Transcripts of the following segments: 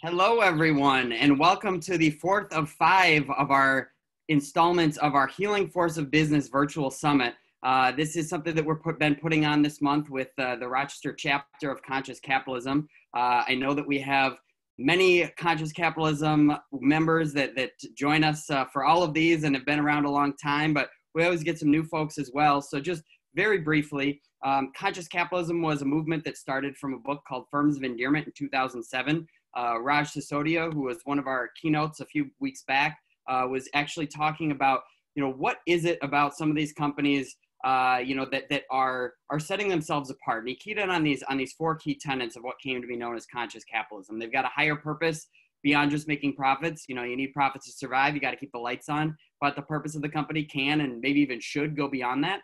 Hello, everyone, and welcome to the fourth of 5 of our installments of our Healing Force of Business Virtual Summit. This is something that we've been putting on this month with the Rochester chapter of Conscious Capitalism. I know that we have many Conscious Capitalism members that join us for all of these and have been around a long time, but we always get some new folks as well. So just very briefly, Conscious Capitalism was a movement that started from a book called Firms of Endearment in 2007. Raj Sisodia, who was one of our keynotes a few weeks back, was actually talking about, what is it about some of these companies, that are setting themselves apart. And he keyed in on these 4 key tenets of what came to be known as conscious capitalism. They've got a higher purpose beyond just making profits. You need profits to survive. You got to keep the lights on, but the purpose of the company can and maybe even should go beyond that.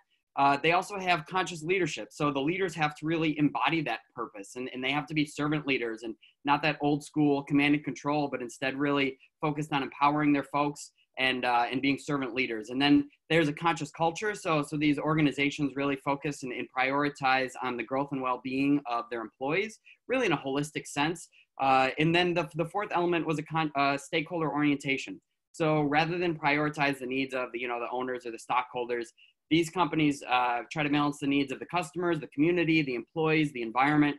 They also have conscious leadership. So the leaders have to really embody that purpose, and they have to be servant leaders and not that old school command and control, but instead really focused on empowering their folks and being servant leaders. And then there's a conscious culture. So these organizations really focus and prioritize on the growth and well-being of their employees, really in a holistic sense. And then the fourth element was a stakeholder orientation. So rather than prioritize the needs of the owners or the stockholders, these companies try to balance the needs of the customers, the community, the employees, the environment,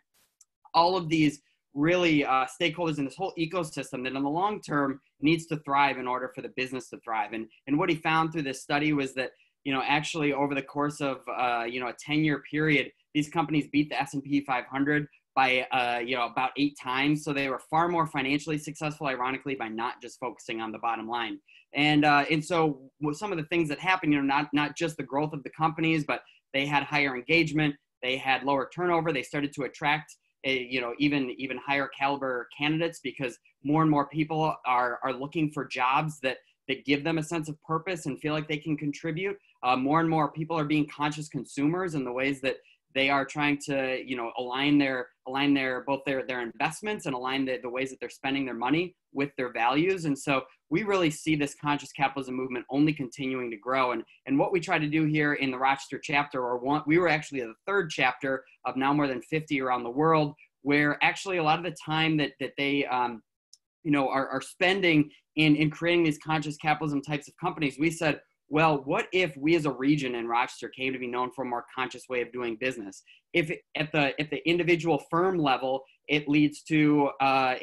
all of these really stakeholders in this whole ecosystem that in the long term needs to thrive in order for the business to thrive. And what he found through this study was that, actually over the course of, a 10-year period, these companies beat the S&P 500 by, about 8 times. So they were far more financially successful, ironically, by not just focusing on the bottom line. And so with some of the things that happened, not just the growth of the companies, but they had higher engagement, they had lower turnover, they started to attract even higher caliber candidates because more and more people are looking for jobs that give them a sense of purpose and feel like they can contribute. More and more people are being conscious consumers in the ways that they are trying to, align their both their investments and align the ways that they're spending their money with their values. And so we really see this conscious capitalism movement only continuing to grow. And what we try to do here in the Rochester chapter, we were actually the 3rd chapter of now more than 50 around the world, where actually a lot of the time that they are spending in creating these conscious capitalism types of companies, we said, well, what if we as a region in Rochester came to be known for a more conscious way of doing business? If at the individual firm level, it leads to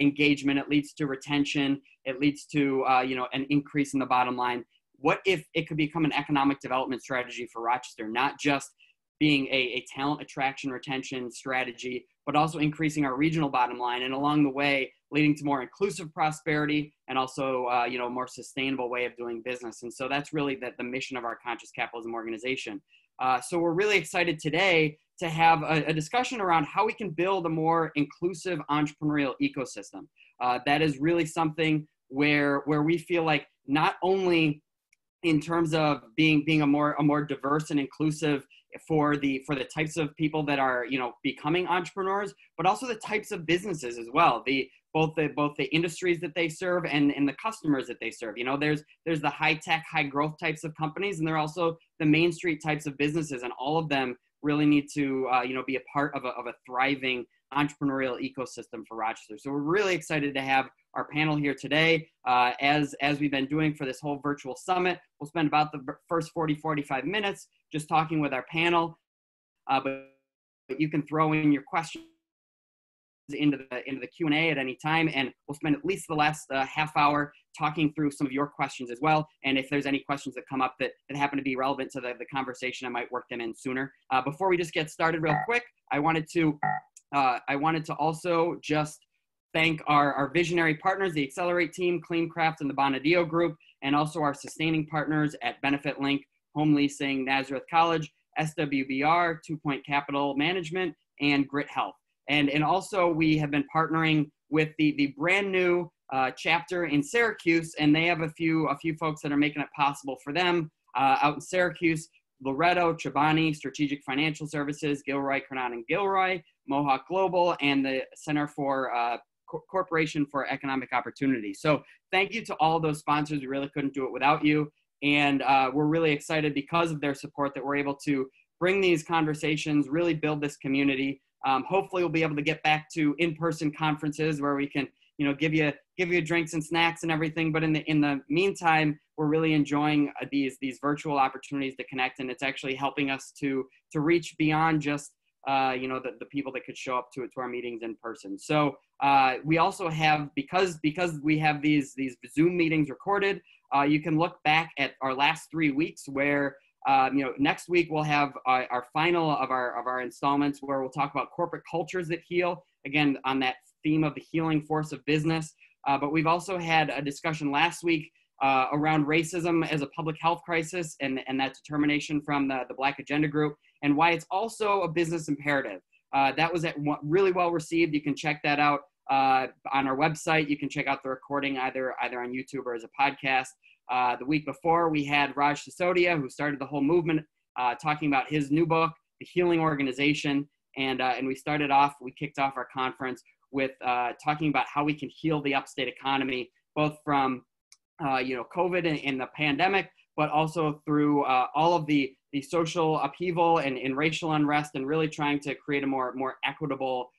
engagement, it leads to retention, it leads to an increase in the bottom line. What if it could become an economic development strategy for Rochester, not just being a talent attraction retention strategy, but also increasing our regional bottom line, and along the way leading to more inclusive prosperity and also a more sustainable way of doing business. And so that's really the mission of our Conscious Capitalism organization. So we're really excited today to have a discussion around how we can build a more inclusive entrepreneurial ecosystem. That is really something where we feel like not only in terms of being a more diverse and inclusive for the types of people that are becoming entrepreneurs, but also the types of businesses as well. Both the industries that they serve and the customers that they serve. There's the high tech, high growth types of companies, and there are also the Main Street types of businesses, and all of them really need to be a part of a thriving entrepreneurial ecosystem for Rochester. So we're really excited to have our panel here today. As we've been doing for this whole virtual summit, we'll spend about the first 45 minutes just talking with our panel, but you can throw in your questions into the Q&A at any time, and we'll spend at least the last half hour talking through some of your questions as well. And if there's any questions that come up that happen to be relevant to the conversation, I might work them in sooner. Before we just get started real quick, I wanted to also just thank our visionary partners, the Accelerate team, Cleancraft, and the Bonadillo Group, and also our sustaining partners at Benefit Link, Home Leasing, Nazareth College, SWBR, 2 Point Capital Management, and Grit Health. And also we have been partnering with the brand new chapter in Syracuse, and they have a few folks that are making it possible for them out in Syracuse. Loretto, Chobani, Strategic Financial Services, Gilroy, Carnot and Gilroy, Mohawk Global, and the Center for Corporation for Economic Opportunity. So thank you to all of those sponsors. We really couldn't do it without you. And we're really excited because of their support that we're able to bring these conversations, really build this community. Hopefully we'll be able to get back to in-person conferences where we can give you drinks and snacks and everything. But in the meantime, we're really enjoying these virtual opportunities to connect, and it's actually helping us to reach beyond just the people that could show up to our meetings in person. So we also have, because we have these Zoom meetings recorded, you can look back at our last 3 weeks where next week we'll have our final of our installments where we'll talk about corporate cultures that heal, again on that theme of the healing force of business. But we've also had a discussion last week around racism as a public health crisis and that determination from the Black Agenda Group, and why it's also a business imperative. That was really well received. You can check that out on our website. You can check out the recording either on YouTube or as a podcast. The week before, we had Raj Sisodia, who started the whole movement, talking about his new book, The Healing Organization. And we kicked off our conference with talking about how we can heal the upstate economy, both from COVID and the pandemic, but also through all of the social upheaval and racial unrest, and really trying to create a more equitable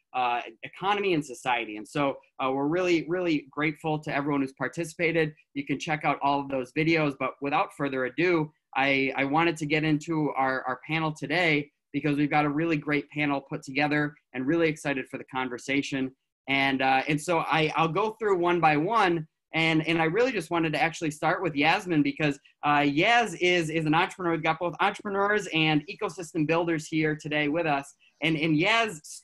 economy and society. And so we're really, really grateful to everyone who's participated. You can check out all of those videos, but without further ado, I wanted to get into our panel today because we've got a really great panel put together and really excited for the conversation. And so I'll go through one by one. And I really just wanted to actually start with Yasmin because Yaz is an entrepreneur. We've got both entrepreneurs and ecosystem builders here today with us. And Yaz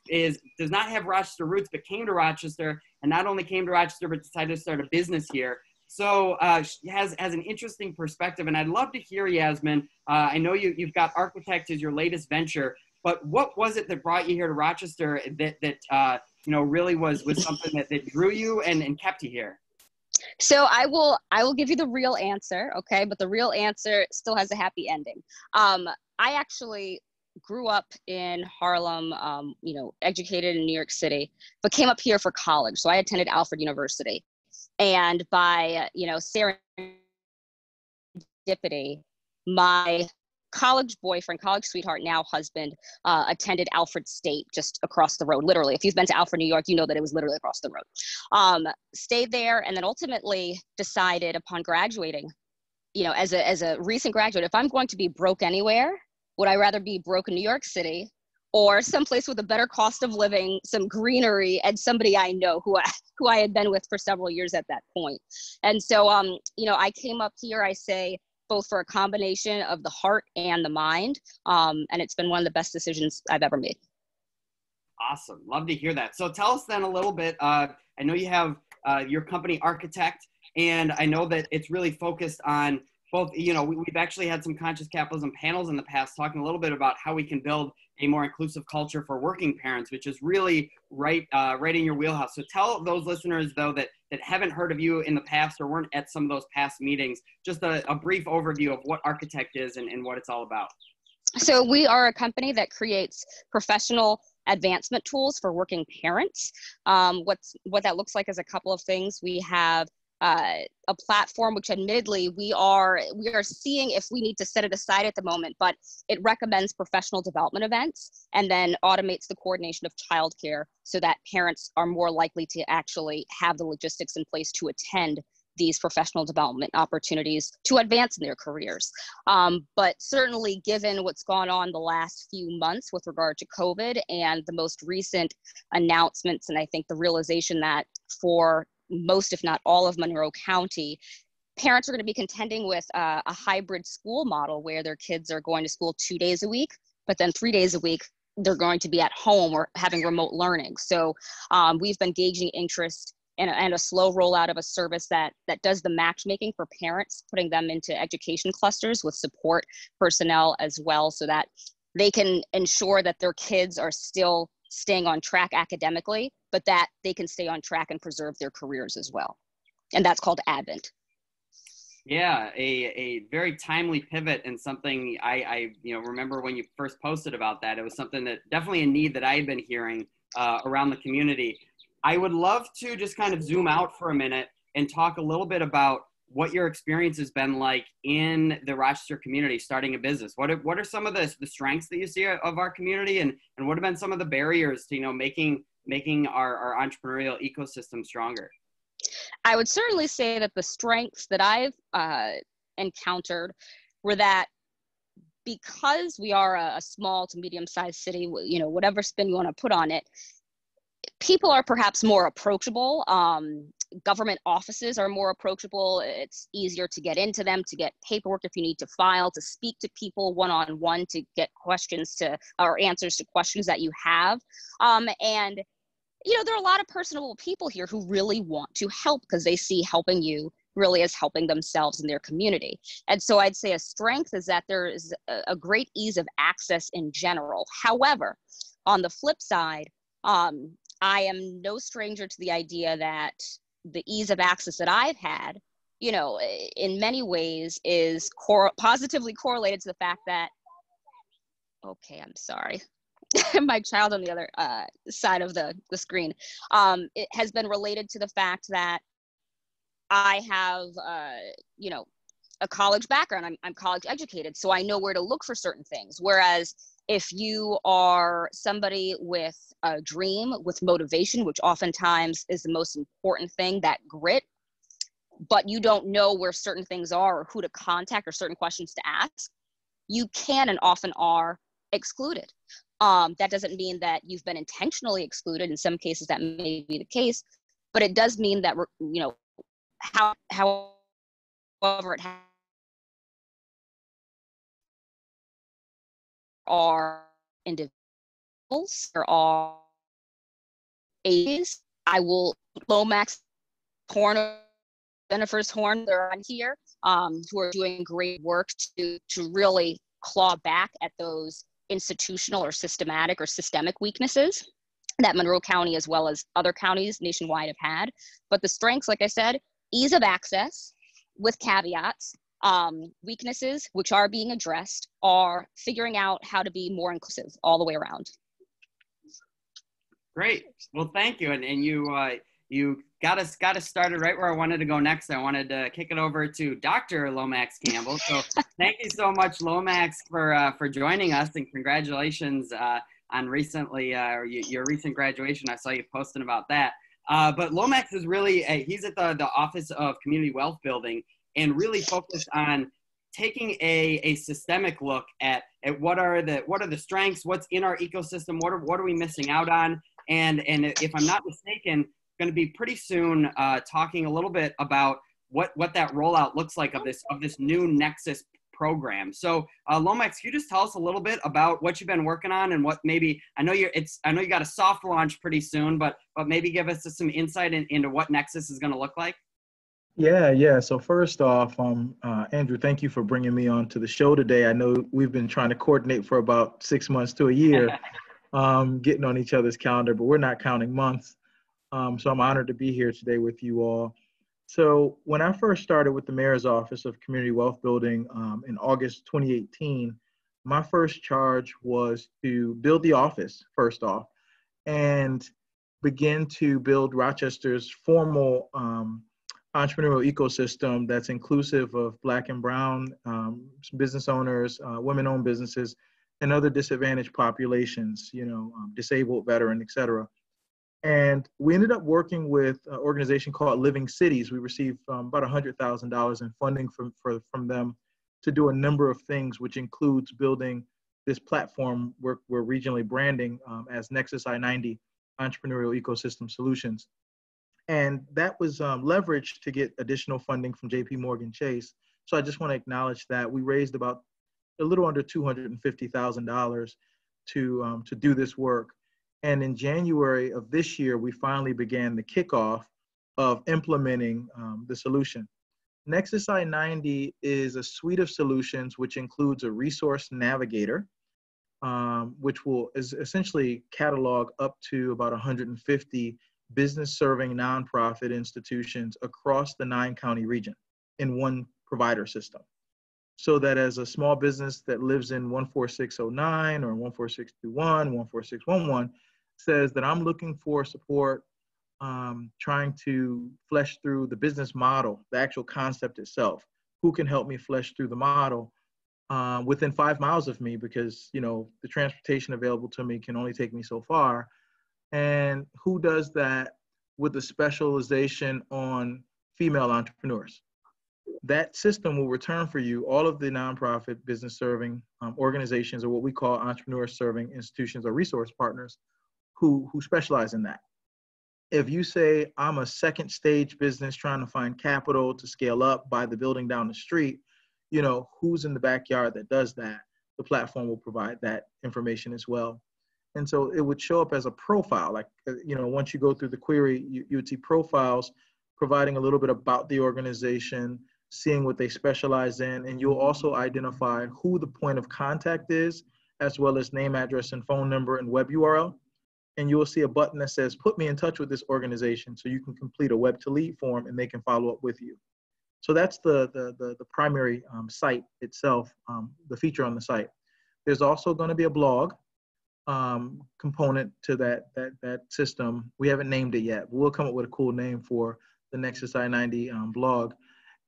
does not have Rochester roots, but came to Rochester, and not only came to Rochester, but decided to start a business here. So she has an interesting perspective, and I'd love to hear, Yasmin. I know you've got Arkatecht as your latest venture, but what was it that brought you here to Rochester that really was something that drew you and kept you here? So I will give you the real answer, okay? But the real answer still has a happy ending. I actually grew up in Harlem, educated in New York City, but came up here for college. So I attended Alfred University. And by, serendipity, my college boyfriend, college sweetheart, now husband, attended Alfred State just across the road. Literally, if you've been to Alfred, New York, you know that it was literally across the road. Stayed there, and then ultimately decided upon graduating, as a recent graduate, if I'm going to be broke anywhere, would I rather be broke in New York City or someplace with a better cost of living, some greenery, and somebody I know who I had been with for several years at that point. And so, I came up here, I say, both for a combination of the heart and the mind. And it's been one of the best decisions I've ever made. Awesome. Love to hear that. So tell us then a little bit, I know you have your company Arkatecht, and I know that it's really focused on both, we've actually had some conscious capitalism panels in the past talking a little bit about how we can build a more inclusive culture for working parents, which is really right in your wheelhouse. So tell those listeners, though, that haven't heard of you in the past or weren't at some of those past meetings, just a brief overview of what Arkatecht is and what it's all about. So we are a company that creates professional advancement tools for working parents. What that looks like is a couple of things. We have a platform which admittedly we are seeing if we need to set it aside at the moment, but it recommends professional development events and then automates the coordination of childcare so that parents are more likely to actually have the logistics in place to attend these professional development opportunities to advance in their careers. But certainly given what's gone on the last few months with regard to COVID and the most recent announcements, and I think the realization that for most, if not all of Monroe County, parents are going to be contending with a hybrid school model where their kids are going to school 2 days a week, but then 3 days a week, they're going to be at home or having remote learning. So we've been gauging interest and a slow rollout of a service that does the matchmaking for parents, putting them into education clusters with support personnel as well, so that they can ensure that their kids are still staying on track academically, but that they can stay on track and preserve their careers as well. And that's called Advent. Yeah, a very timely pivot, and something I remember when you first posted about that. It was something that definitely a need that I had been hearing around the community. I would love to just kind of zoom out for a minute and talk a little bit about what your experience has been like in the Rochester community starting a business. What are some of the strengths that you see of our community, and what have been some of the barriers to making our entrepreneurial ecosystem stronger? I would certainly say that the strengths that I've encountered were that because we are a small to medium-sized city, whatever spin you want to put on it, people are perhaps more approachable. Government offices are more approachable. It's easier to get into them, to get paperwork if you need to file, to speak to people one-on-one, to get questions or answers to questions that you have. And there are a lot of personable people here who really want to help because they see helping you really as helping themselves and their community. And so I'd say a strength is that there is a great ease of access in general. However, on the flip side, I am no stranger to the idea that the ease of access that I've had, in many ways is positively correlated to the fact that, okay, I'm sorry. My child on the other side of the screen. It has been related to the fact that I have, a college background. I'm college educated, so I know where to look for certain things. Whereas if you are somebody with a dream, with motivation, which oftentimes is the most important thing, that grit, but you don't know where certain things are or who to contact or certain questions to ask, you can and often are excluded. That doesn't mean that you've been intentionally excluded. In some cases, that may be the case, but it does mean that, however it are individuals or are ages. I will Lomax Jennifer's Horn, they're on here, who are doing great work to really claw back at those institutional or systematic or systemic weaknesses that Monroe County as well as other counties nationwide have had. But the strengths, like I said, ease of access with caveats. Weaknesses, which are being addressed, are figuring out how to be more inclusive all the way around. Great. Well, thank you. And you got us started right where I wanted to go next. I wanted to kick it over to Dr. Lomax Campbell. So thank you so much, Lomax, for joining us, and congratulations on recently your recent graduation. I saw you posting about that. But Lomax is really he's at the Office of Community Wealth Building, and really focused on taking a systemic look at what are the strengths, what's in our ecosystem, what are we missing out on, and if I'm not mistaken, going to be pretty soon talking a little bit about what that rollout looks like of this new Nexus program. So Lomax, can you just tell us a little bit about what you've been working on and what maybe, I know you got a soft launch pretty soon, but maybe give us some insight into what Nexus is going to look like. Yeah. So first off, Andrew, thank you for bringing me on to the show today. I know we've been trying to coordinate for about 6 months to a year, getting on each other's calendar, but we're not counting months. So I'm honored to be here today with you all. So when I first started with the Mayor's Office of Community Wealth Building in August 2018, my first charge was to build the office, first off, and begin to build Rochester's formal entrepreneurial ecosystem that's inclusive of Black and Brown business owners, women-owned businesses, and other disadvantaged populations, disabled, veteran, et cetera. And we ended up working with an organization called Living Cities. We received about $100,000 in funding from them to do a number of things, which includes building this platform we're regionally branding as Nexus I-90 Entrepreneurial Ecosystem Solutions. And that was leveraged to get additional funding from JP Chase. So I just want to acknowledge that we raised about a little under $250,000 to do this work. And in January of this year, we finally began the kickoff of implementing the solution. Nexus I-90 is a suite of solutions which includes a resource navigator, which will essentially catalog up to about 150 business-serving nonprofit institutions across the 9-county region in one provider system. So that as a small business that lives in 14609 or 14621, 14611 says that I'm looking for support, trying to flesh through the business model, the actual concept itself, who can help me flesh through the model within 5 miles of me, because the transportation available to me can only take me so far. And who does that with a specialization on female entrepreneurs. That system will return for you all of the nonprofit business serving organizations, or what we call entrepreneur serving institutions or resource partners who specialize in that. If you say, I'm a second stage business trying to find capital to scale up, buy the building down the street, you know, who's in the backyard that does that? The platform will provide that information as well. And so it would show up as a profile. Like, you know, once you go through the query, you would see profiles providing a little bit about the organization, seeing what they specialize in, and you'll also identify who the point of contact is, as well as name, address, and phone number and web URL. And you will see a button that says, put me in touch with this organization, so you can complete a web to lead form and they can follow up with you. So that's the primary site itself, the feature on the site. There's also going to be a blog component to that system. We haven't named it yet, but we'll come up with a cool name for the Nexus I-90 blog.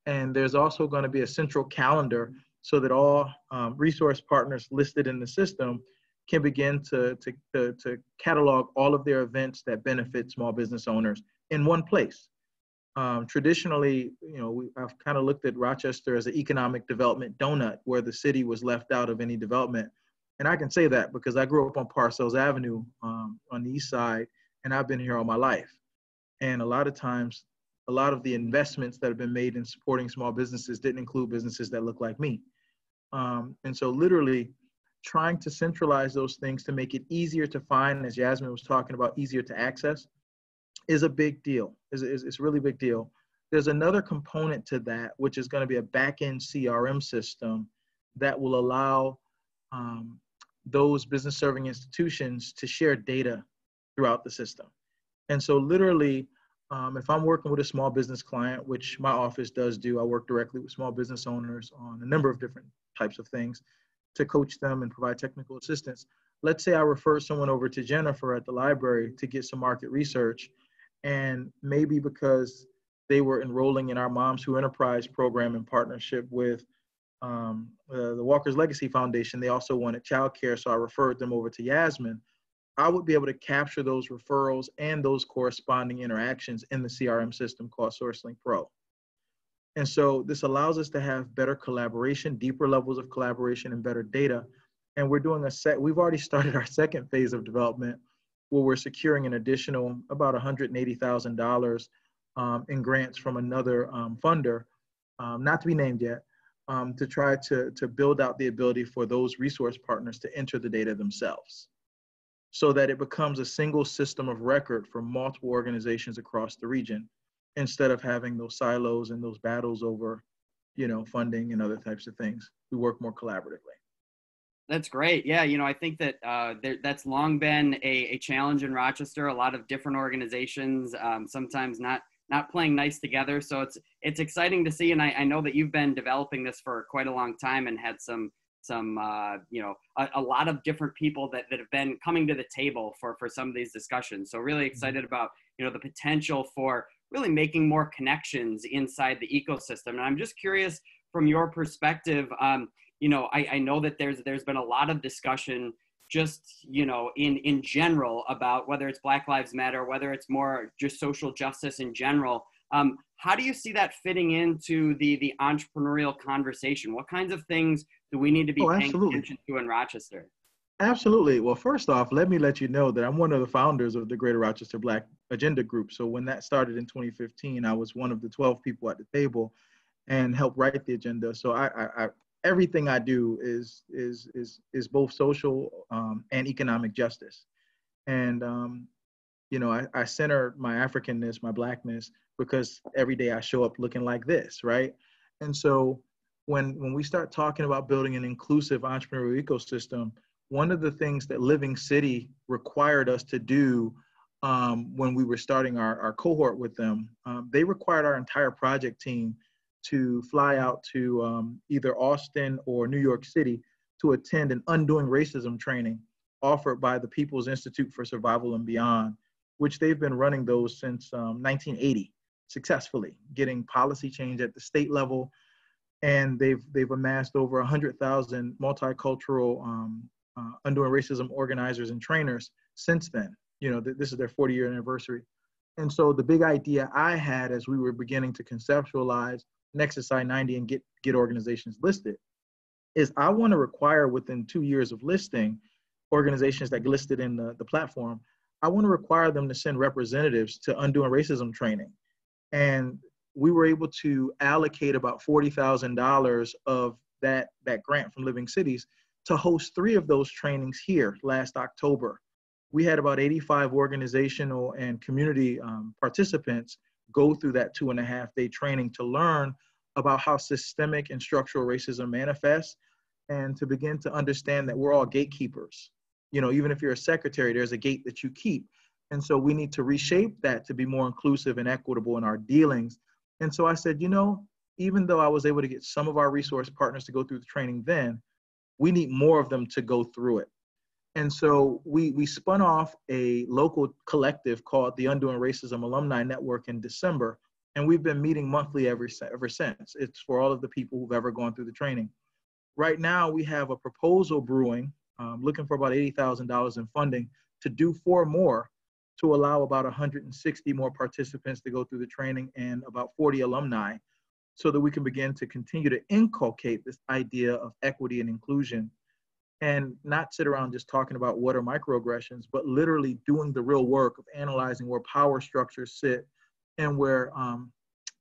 And there's also going to be a central calendar so that all resource partners listed in the system can begin to catalog all of their events that benefit small business owners in one place. Traditionally, you know, I've kind of looked at Rochester as an economic development donut where the city was left out of any development. And I can say that because I grew up on Parcells Avenue on the east side, and I've been here all my life. And a lot of times, a lot of the investments that have been made in supporting small businesses didn't include businesses that look like me. And so literally trying to centralize those things to make it easier to find, as Yasmin was talking about, easier to access, is a big deal. It's a really big deal. There's another component to that, which is going to be a back-end CRM system that will allow those business serving institutions to share data throughout the system. And so literally, if I'm working with a small business client, which my office does do, I work directly with small business owners on a number of different types of things to coach them and provide technical assistance. Let's say I refer someone over to Jennifer at the library to get some market research. And maybe because they were enrolling in our Moms Who Enterprise program in partnership with the Walker's Legacy Foundation, they also wanted childcare, so I referred them over to Yasmin. I would be able to capture those referrals and those corresponding interactions in the CRM system called SourceLink Pro. And so this allows us to have better collaboration, deeper levels of collaboration, and better data. And we're doing we've already started our second phase of development where we're securing an additional about $180,000 in grants from another funder, not to be named yet, to try to build out the ability for those resource partners to enter the data themselves, so that it becomes a single system of record for multiple organizations across the region, instead of having those silos and those battles over, you know, funding and other types of things. We work more collaboratively. That's great. Yeah, you know, I think that that's long been a challenge in Rochester. A lot of different organizations, sometimes not playing nice together. So it's exciting to see. And I know that you've been developing this for quite a long time and had some you know, a lot of different people that have been coming to the table for some of these discussions. So really excited about, you know, the potential for really making more connections inside the ecosystem. And I'm just curious from your perspective, you know, I know that there's been a lot of discussion just, you know, in general about whether it's Black Lives Matter, whether it's more just social justice in general. How do you see that fitting into the entrepreneurial conversation? What kinds of things do we need to be paying attention to in Rochester? Absolutely. Well, first off, let me let you know that I'm one of the founders of the Greater Rochester Black Agenda Group. So when that started in 2015, I was one of the 12 people at the table and helped write the agenda. So I everything I do is both social and economic justice. And, you know, I center my Africanness, my Blackness, because every day I show up looking like this, right? And so when we start talking about building an inclusive entrepreneurial ecosystem, one of the things that Living City required us to do when we were starting our cohort with them, they required our entire project team to fly out to either Austin or New York City to attend an Undoing Racism training offered by the People's Institute for Survival and Beyond, which they've been running those since 1980, successfully, getting policy change at the state level. And they've amassed over 100,000 multicultural Undoing Racism organizers and trainers since then. You know, this is their 40-year anniversary. And so the big idea I had as we were beginning to conceptualize Nexus I-90 and get organizations listed is I want to require within 2 years of listing organizations that get listed in the platform, I want to require them to send representatives to undoing racism training. And we were able to allocate about $40,000 of that grant from Living Cities to host 3 of those trainings here last October. We had about 85 organizational and community participants go through that 2.5-day training to learn about how systemic and structural racism manifests, and to begin to understand that we're all gatekeepers. You know, even if you're a secretary, there's a gate that you keep. And so we need to reshape that to be more inclusive and equitable in our dealings. And so I said, you know, even though I was able to get some of our resource partners to go through the training then, we need more of them to go through it. And so we spun off a local collective called the Undoing Racism Alumni Network in December. And we've been meeting monthly ever since. It's for all of the people who've ever gone through the training. Right now, we have a proposal brewing, looking for about $80,000 in funding to do 4 more to allow about 160 more participants to go through the training and about 40 alumni, so that we can begin to continue to inculcate this idea of equity and inclusion, and not sit around just talking about what are microaggressions, but literally doing the real work of analyzing where power structures sit and where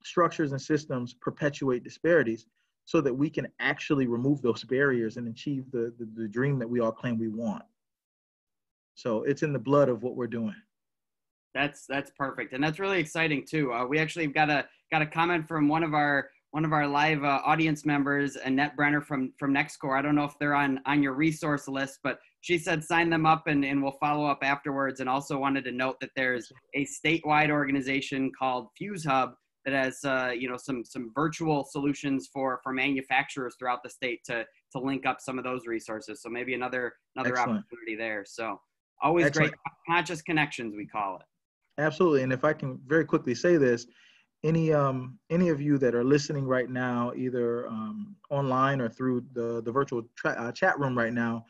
structures and systems perpetuate disparities, so that we can actually remove those barriers and achieve the dream that we all claim we want. So it's in the blood of what we're doing. That's perfect, and that's really exciting too. We actually got a comment from one of our live audience members, Annette Brenner from NextCore. I don't know if they're on your resource list, but she said sign them up and we'll follow up afterwards. And also wanted to note that there's a statewide organization called Fuse Hub that has some virtual solutions for manufacturers throughout the state to link up some of those resources. So maybe another Excellent. opportunity there. So always Excellent. Great conscious connections, we call it. Absolutely. And if I can very quickly say this, any of you that are listening right now, either online or through the virtual chat room right now,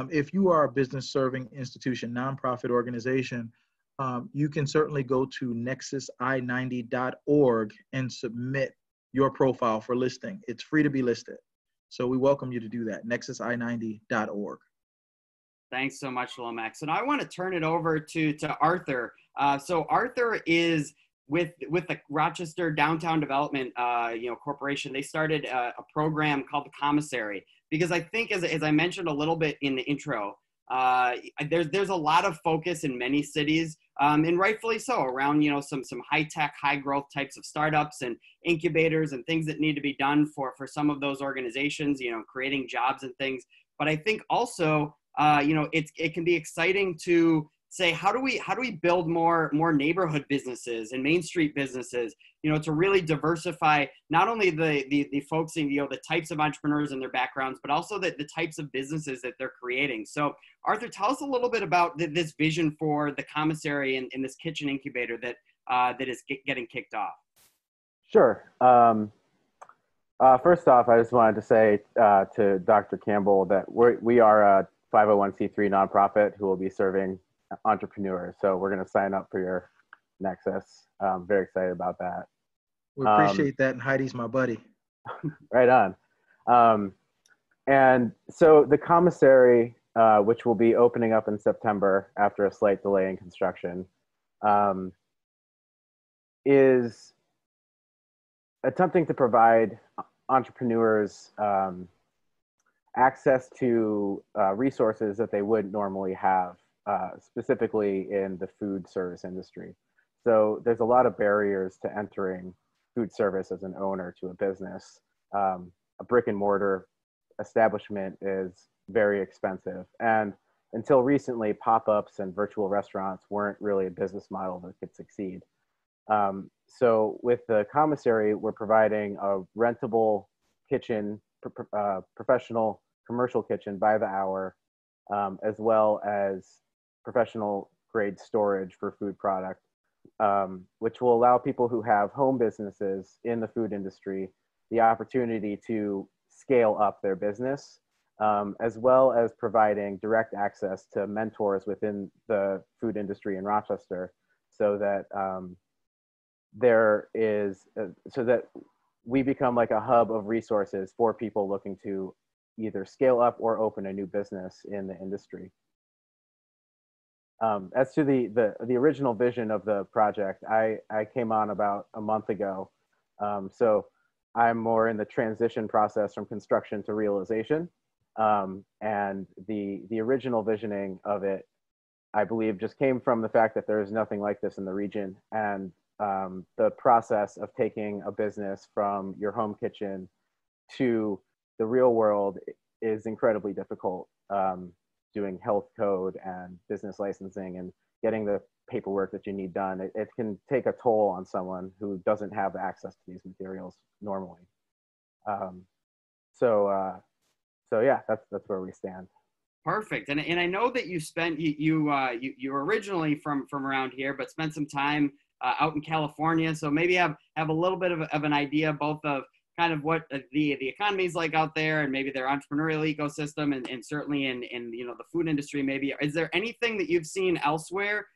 if you are a business serving institution, nonprofit organization, you can certainly go to nexusi90.org and submit your profile for listing. It's free to be listed. So we welcome you to do that, nexusi90.org. Thanks so much, Lomax. And I want to turn it over to Arthur. So Arthur is with the Rochester Downtown Development Corporation. They started a program called the Commissary, because I think, as I mentioned a little bit in the intro, there's a lot of focus in many cities, and rightfully so, around some high tech, high growth types of startups and incubators and things that need to be done for some of those organizations, creating jobs and things. But I think also it can be exciting to say, how do we build more neighborhood businesses and Main Street businesses, to really diversify not only the folks in, the types of entrepreneurs and their backgrounds, but also the types of businesses that they're creating. So Arthur, tell us a little bit about this vision for the Commissary and this kitchen incubator that is getting kicked off. Sure. First off, I just wanted to say to Dr. Campbell that we are a 501c3 nonprofit who will be serving entrepreneurs. So we're going to sign up for your Nexus. I'm very excited about that. We appreciate that, and Heidi's my buddy. Right on. And so the Commissary, which will be opening up in September after a slight delay in construction, is attempting to provide entrepreneurs access to resources that they wouldn't normally have, specifically in the food service industry. So there's a lot of barriers to entering food service as an owner to a business. A brick and mortar establishment is very expensive. And until recently, pop-ups and virtual restaurants weren't really a business model that could succeed. So with the Commissary, we're providing a rentable kitchen, professional commercial kitchen by the hour, as well as professional grade storage for food product, which will allow people who have home businesses in the food industry the opportunity to scale up their business, as well as providing direct access to mentors within the food industry in Rochester, so that so that we become like a hub of resources for people looking to either scale up or open a new business in the industry. As to the original vision of the project, I came on about a month ago. So I'm more in the transition process from construction to realization. And the original visioning of it, I believe, just came from the fact that there is nothing like this in the region. And the process of taking a business from your home kitchen to the real world is incredibly difficult. Doing health code and business licensing and getting the paperwork that you need done, it can take a toll on someone who doesn't have access to these materials normally. So yeah, that's where we stand. Perfect. And I know that you're originally from around here, but spent some time out in California. So maybe have a little bit of an idea both of kind of what the economy is like out there, and maybe their entrepreneurial ecosystem, and certainly in the food industry. Maybe is there anything that you've seen elsewhere?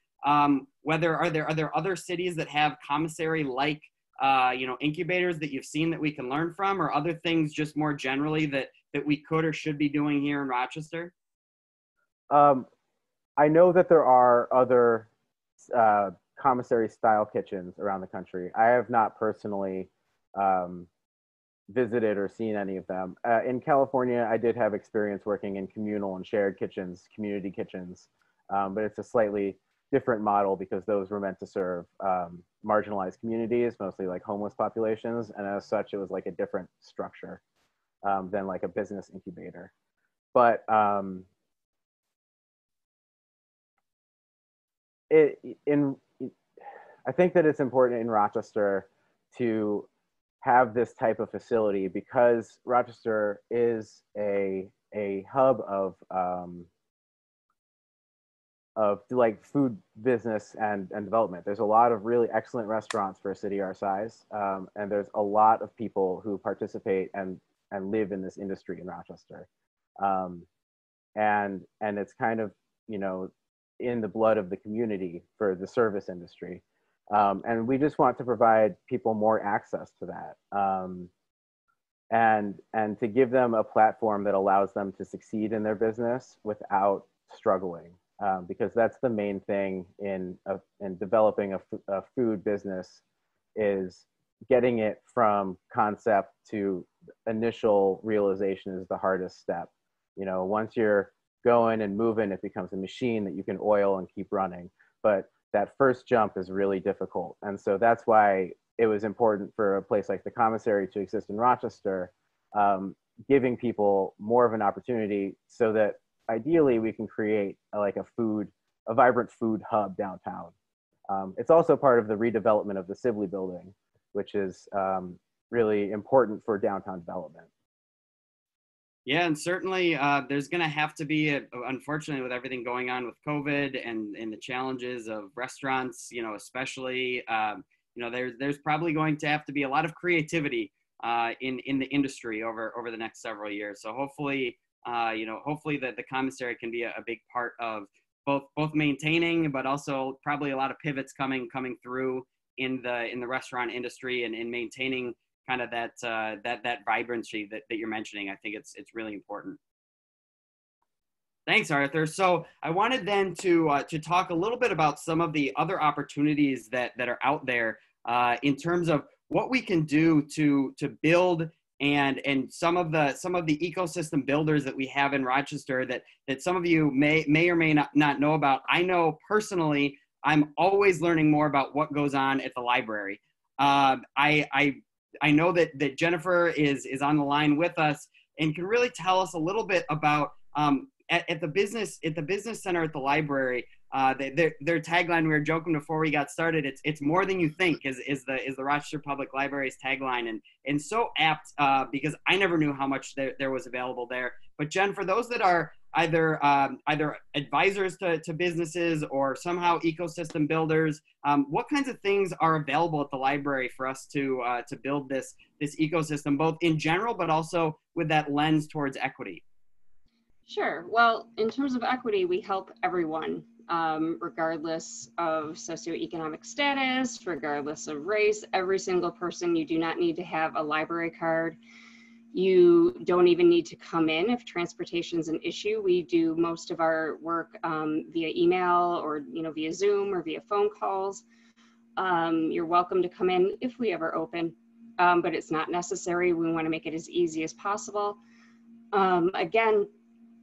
Whether are there other cities that have commissary like incubators that you've seen that we can learn from, or other things just more generally that we could or should be doing here in Rochester? I know that there are other commissary style kitchens around the country. I have not personally visited or seen any of them. In California, I did have experience working in communal and shared kitchens, community kitchens, but it's a slightly different model because those were meant to serve marginalized communities, mostly like homeless populations, and as such, it was like a different structure than like a business incubator. But I think that it's important in Rochester to have this type of facility because Rochester is a hub of like food business and development. There's a lot of really excellent restaurants for a city our size, and there's a lot of people who participate and live in this industry in Rochester, and it's kind of in the blood of the community for the service industry. And we just want to provide people more access to that, and to give them a platform that allows them to succeed in their business without struggling, because that's the main thing in developing a food business, is getting it from concept to initial realization is the hardest step. Once you're going and moving, it becomes a machine that you can oil and keep running. But that first jump is really difficult. And so that's why it was important for a place like the Commissary to exist in Rochester, giving people more of an opportunity so that ideally we can create a vibrant food hub downtown. It's also part of the redevelopment of the Sibley building, which is really important for downtown development. Yeah, and certainly there's going to have to be, unfortunately, with everything going on with COVID and the challenges of restaurants, especially, there's probably going to have to be a lot of creativity in the industry over the next several years. So hopefully, hopefully that the commissary can be a big part of both maintaining, but also probably a lot of pivots coming through in the restaurant industry and in maintaining kind of that vibrancy that you're mentioning. I think it's really important. Thanks, Arthur. So I wanted then to talk a little bit about some of the other opportunities that are out there in terms of what we can do to build and some of the ecosystem builders that we have in Rochester that some of you may or may not know about. I know personally, I'm always learning more about what goes on at the library. I know that Jennifer is on the line with us and can really tell us a little bit about at the business center at the library. Their tagline, we were joking before we got started, it's more than you think is the Rochester Public Library's tagline, and so apt because I never knew how much there was available there. But Jen, for those that are either advisors to businesses or somehow ecosystem builders, what kinds of things are available at the library for us to build this ecosystem, both in general but also with that lens towards equity? Sure. Well, in terms of equity, we help everyone regardless of socioeconomic status, regardless of race. Every single person, you do not need to have a library card. You don't even need to come in if transportation is an issue. We do most of our work via email or via Zoom or via phone calls. You're welcome to come in if we ever open, but it's not necessary. We want to make it as easy as possible. Again,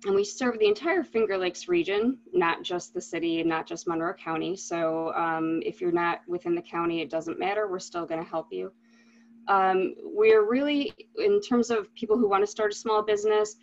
and we serve the entire Finger Lakes region, not just the city and not just Monroe County. So if you're not within the county, it doesn't matter. We're still going to help you. We're really, in terms of people who want to start a small business,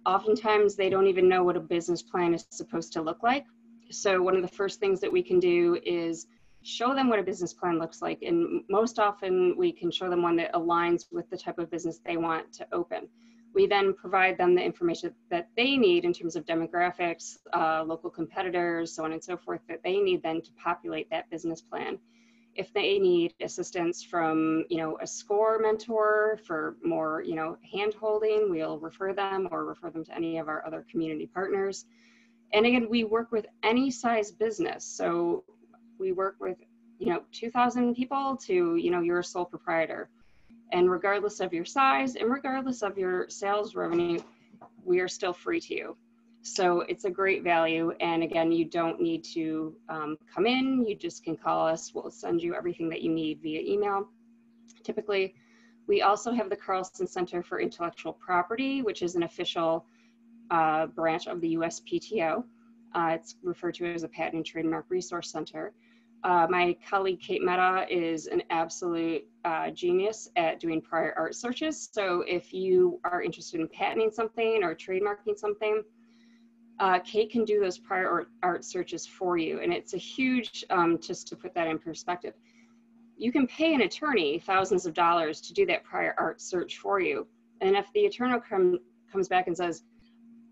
oftentimes they don't even know what a business plan is supposed to look like. So one of the first things that we can do is show them what a business plan looks like. And most often we can show them one that aligns with the type of business they want to open. We then provide them the information that they need in terms of demographics, local competitors, so on and so forth, that they need then to populate that business plan. If they need assistance from, a SCORE mentor for more, hand-holding, we'll refer them or refer them to any of our other community partners. And again, we work with any size business. So we work with, 2,000 people to, you're a sole proprietor. And regardless of your size and regardless of your sales revenue, we are still free to you. So it's a great value. And again, you don't need to come in. You just can call us. We'll send you everything that you need via email. Typically, we also have the Carlson Center for Intellectual Property, which is an official branch of the USPTO. It's referred to as a Patent and Trademark Resource Center. My colleague Kate Mehta is an absolute genius at doing prior art searches. So if you are interested in patenting something or trademarking something, Kate can do those prior art searches for you. And it's a huge, just to put that in perspective, you can pay an attorney thousands of dollars to do that prior art search for you. And if the attorney comes back and says,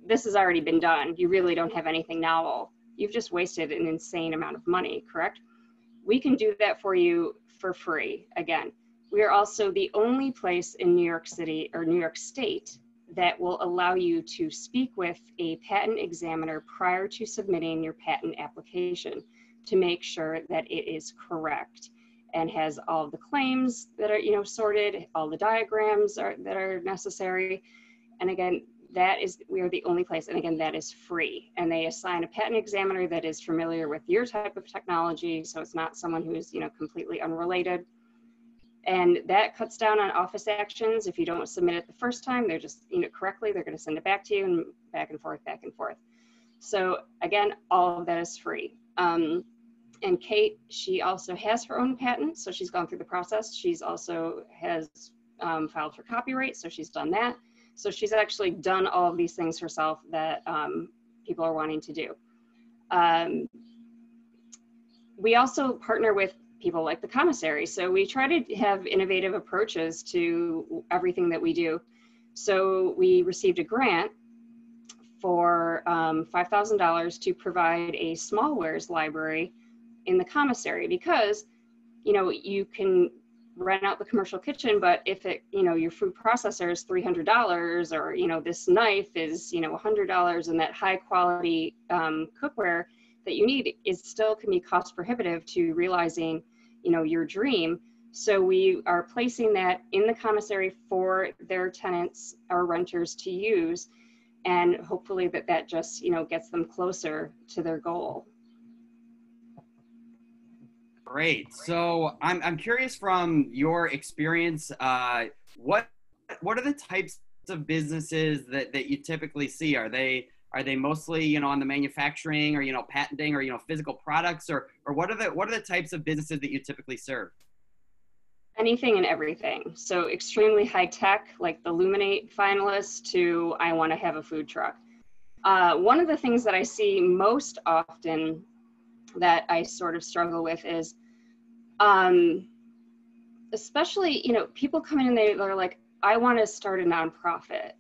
this has already been done, you really don't have anything novel, you've just wasted an insane amount of money, correct? We can do that for you for free. Again, we are also the only place in New York City or New York State that will allow you to speak with a patent examiner prior to submitting your patent application to make sure that it is correct and has all of the claims that are sorted, all the diagrams that are necessary. And again, we are the only place, and again, that is free. And they assign a patent examiner that is familiar with your type of technology, so it's not someone who is completely unrelated. And that cuts down on office actions. If you don't submit it the first time, they're just correctly, they're going to send it back to you, and back and forth, back and forth. So again, all of that is free. And Kate, she also has her own patent, so she's gone through the process. She's also has filed for copyright, so she's done that. So she's actually done all of these things herself that people are wanting to do. We also partner with people like the Commissary. So we try to have innovative approaches to everything that we do. So we received a grant for $5,000 to provide a small wares library in the Commissary, because you can rent out the commercial kitchen, but if your food processor is $300, or this knife is $100, and that high quality cookware that you need is still can be cost prohibitive to realizing your dream. So we are placing that in the Commissary for their tenants or renters to use, and hopefully that just gets them closer to their goal. Great. So I'm curious, from your experience, what are the types of businesses that you typically see? Are they mostly on the manufacturing or patenting or physical products, or what are the types of businesses that you typically serve? Anything and everything. So extremely high tech, like the Luminate finalists, to I want to have a food truck. One of the things that I see most often that I sort of struggle with is, especially, people come in and they're like, I want to start a nonprofit.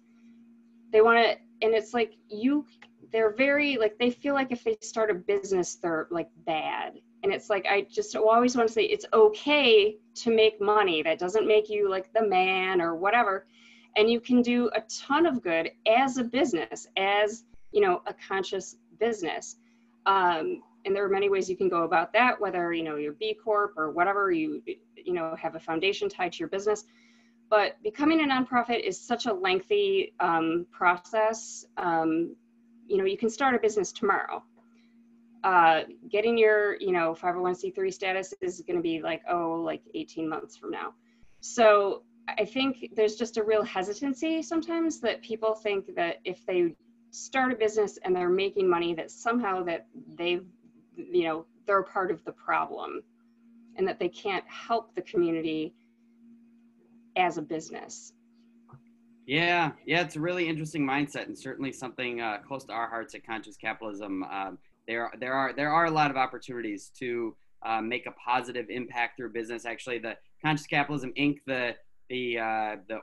They want to, and it's like, they're very, like, they feel like if they start a business, they're like bad. And it's like, I just always want to say, it's okay to make money. That doesn't make you like the man or whatever. And you can do a ton of good as a business, as, a conscious business. And there are many ways you can go about that, whether, you know, you're B Corp or whatever, you know, have a foundation tied to your business. But becoming a nonprofit is such a lengthy process. You know, you can start a business tomorrow. Getting your, you know, 501c3 status is going to be like 18 months from now. So I think there's just a real hesitancy sometimes that people think that if they start a business and they're making money, that somehow that they've, you know, they're part of the problem and that they can't help the community as a business. Yeah, it's a really interesting mindset, and certainly something close to our hearts at Conscious Capitalism. There are a lot of opportunities to make a positive impact through business. Actually, the Conscious Capitalism Inc., the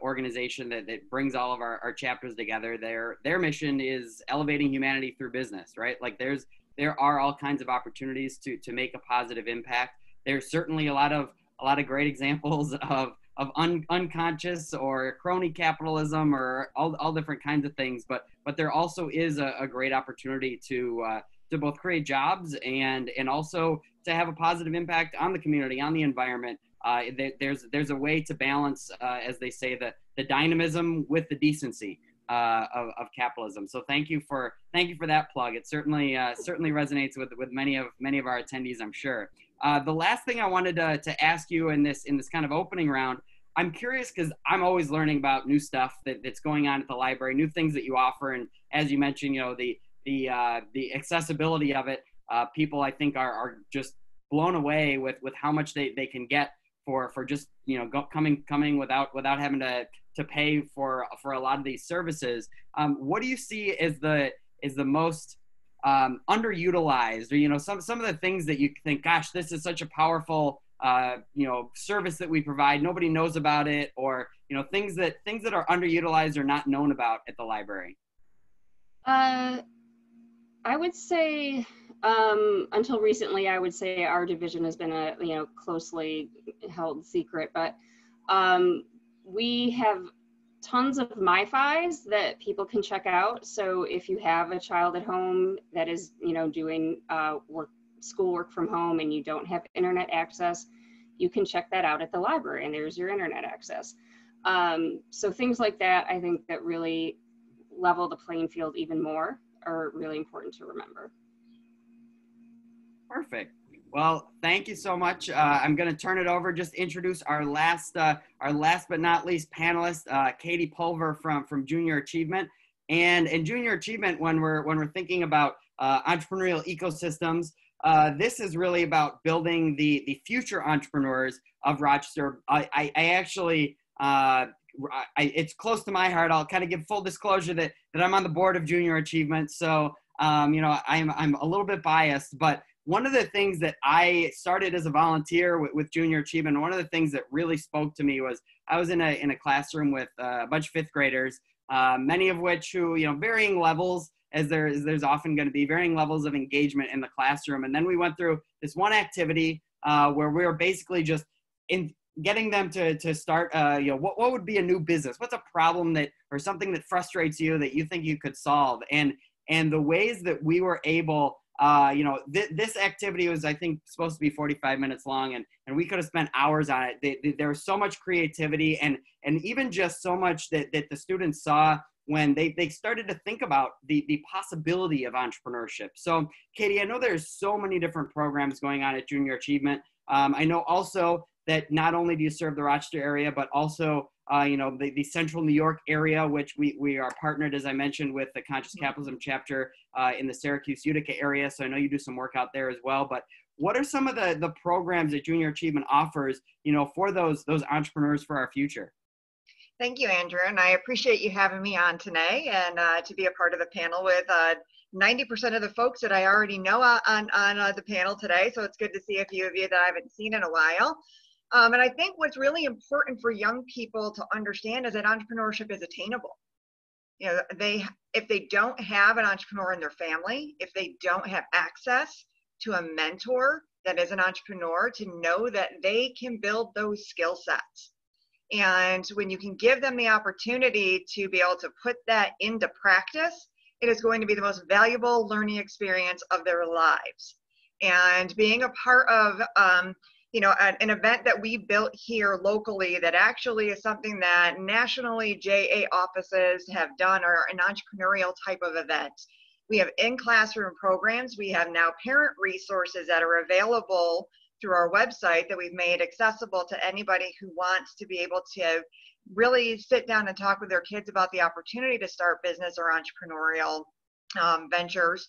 organization that brings all of our chapters together, their mission is elevating humanity through business, right? Like there are all kinds of opportunities to make a positive impact. There's certainly a lot of great examples of unconscious or crony capitalism or all different kinds of things, but there also is a great opportunity to both create jobs and also to have a positive impact on the community, on the environment. There's a way to balance, as they say, the dynamism with the decency of capitalism. So thank you for that plug. It certainly resonates with many of our attendees, I'm sure. The last thing I wanted to ask you in this kind of opening round, I'm curious because I'm always learning about new stuff that's going on at the library, new things that you offer, and as you mentioned, you know, the accessibility of it. People, I think, are just blown away with how much they can get for just, you know, coming without having to pay for a lot of these services. What do you see as the most underutilized, or, you know, some of the things that you think, gosh, this is such a powerful you know, service that we provide, nobody knows about it, or, you know, things that are underutilized or not known about at the library? I would say until recently, I would say our division has been a, you know, closely held secret, but we have tons of MiFis that people can check out. So if you have a child at home that is, you know, doing schoolwork from home and you don't have internet access, you can check that out at the library and there's your internet access. So things like that, I think that really level the playing field even more, are really important to remember. Perfect. Well, thank you so much. I'm going to turn it over, just introduce our last but not least panelist, Katie Pulver from Junior Achievement. And in Junior Achievement, when we're thinking about entrepreneurial ecosystems, this is really about building the future entrepreneurs of Rochester. I actually, it's close to my heart. I'll kind of give full disclosure that I'm on the board of Junior Achievement. So, you know, I'm a little bit biased, but one of the things that I started as a volunteer with Junior Achievement, one of the things that really spoke to me was I was in a classroom with a bunch of fifth graders, many of which who, you know, varying levels, as there's often going to be varying levels of engagement in the classroom. And then we went through this one activity where we were basically just getting them to start, you know, what would be a new business? What's a problem or something that frustrates you that you think you could solve? And the ways that we were able, you know, this activity was, I think, supposed to be 45 minutes long, and we could have spent hours on it. There was so much creativity and even just so much that the students saw when they started to think about the possibility of entrepreneurship. So, Katie, I know there's so many different programs going on at Junior Achievement. I know also that not only do you serve the Rochester area, but also, you know, the central New York area, which we are partnered, as I mentioned, with the Conscious Capitalism chapter in the Syracuse, Utica area. So I know you do some work out there as well. But what are some of the programs that Junior Achievement offers, you know, for those entrepreneurs for our future? Thank you, Andrew, and I appreciate you having me on today and to be a part of the panel with 90% of the folks that I already know on the panel today. So it's good to see a few of you that I haven't seen in a while. And I think what's really important for young people to understand is that entrepreneurship is attainable. You know, if they don't have an entrepreneur in their family, if they don't have access to a mentor that is an entrepreneur, to know that they can build those skill sets. And when you can give them the opportunity to be able to put that into practice, it is going to be the most valuable learning experience of their lives. And being a part of you know, an event that we built here locally that actually is something that nationally JA offices have done, or an entrepreneurial type of event. We have in-classroom programs. We have now parent resources that are available through our website that we've made accessible to anybody who wants to be able to really sit down and talk with their kids about the opportunity to start business or entrepreneurial ventures.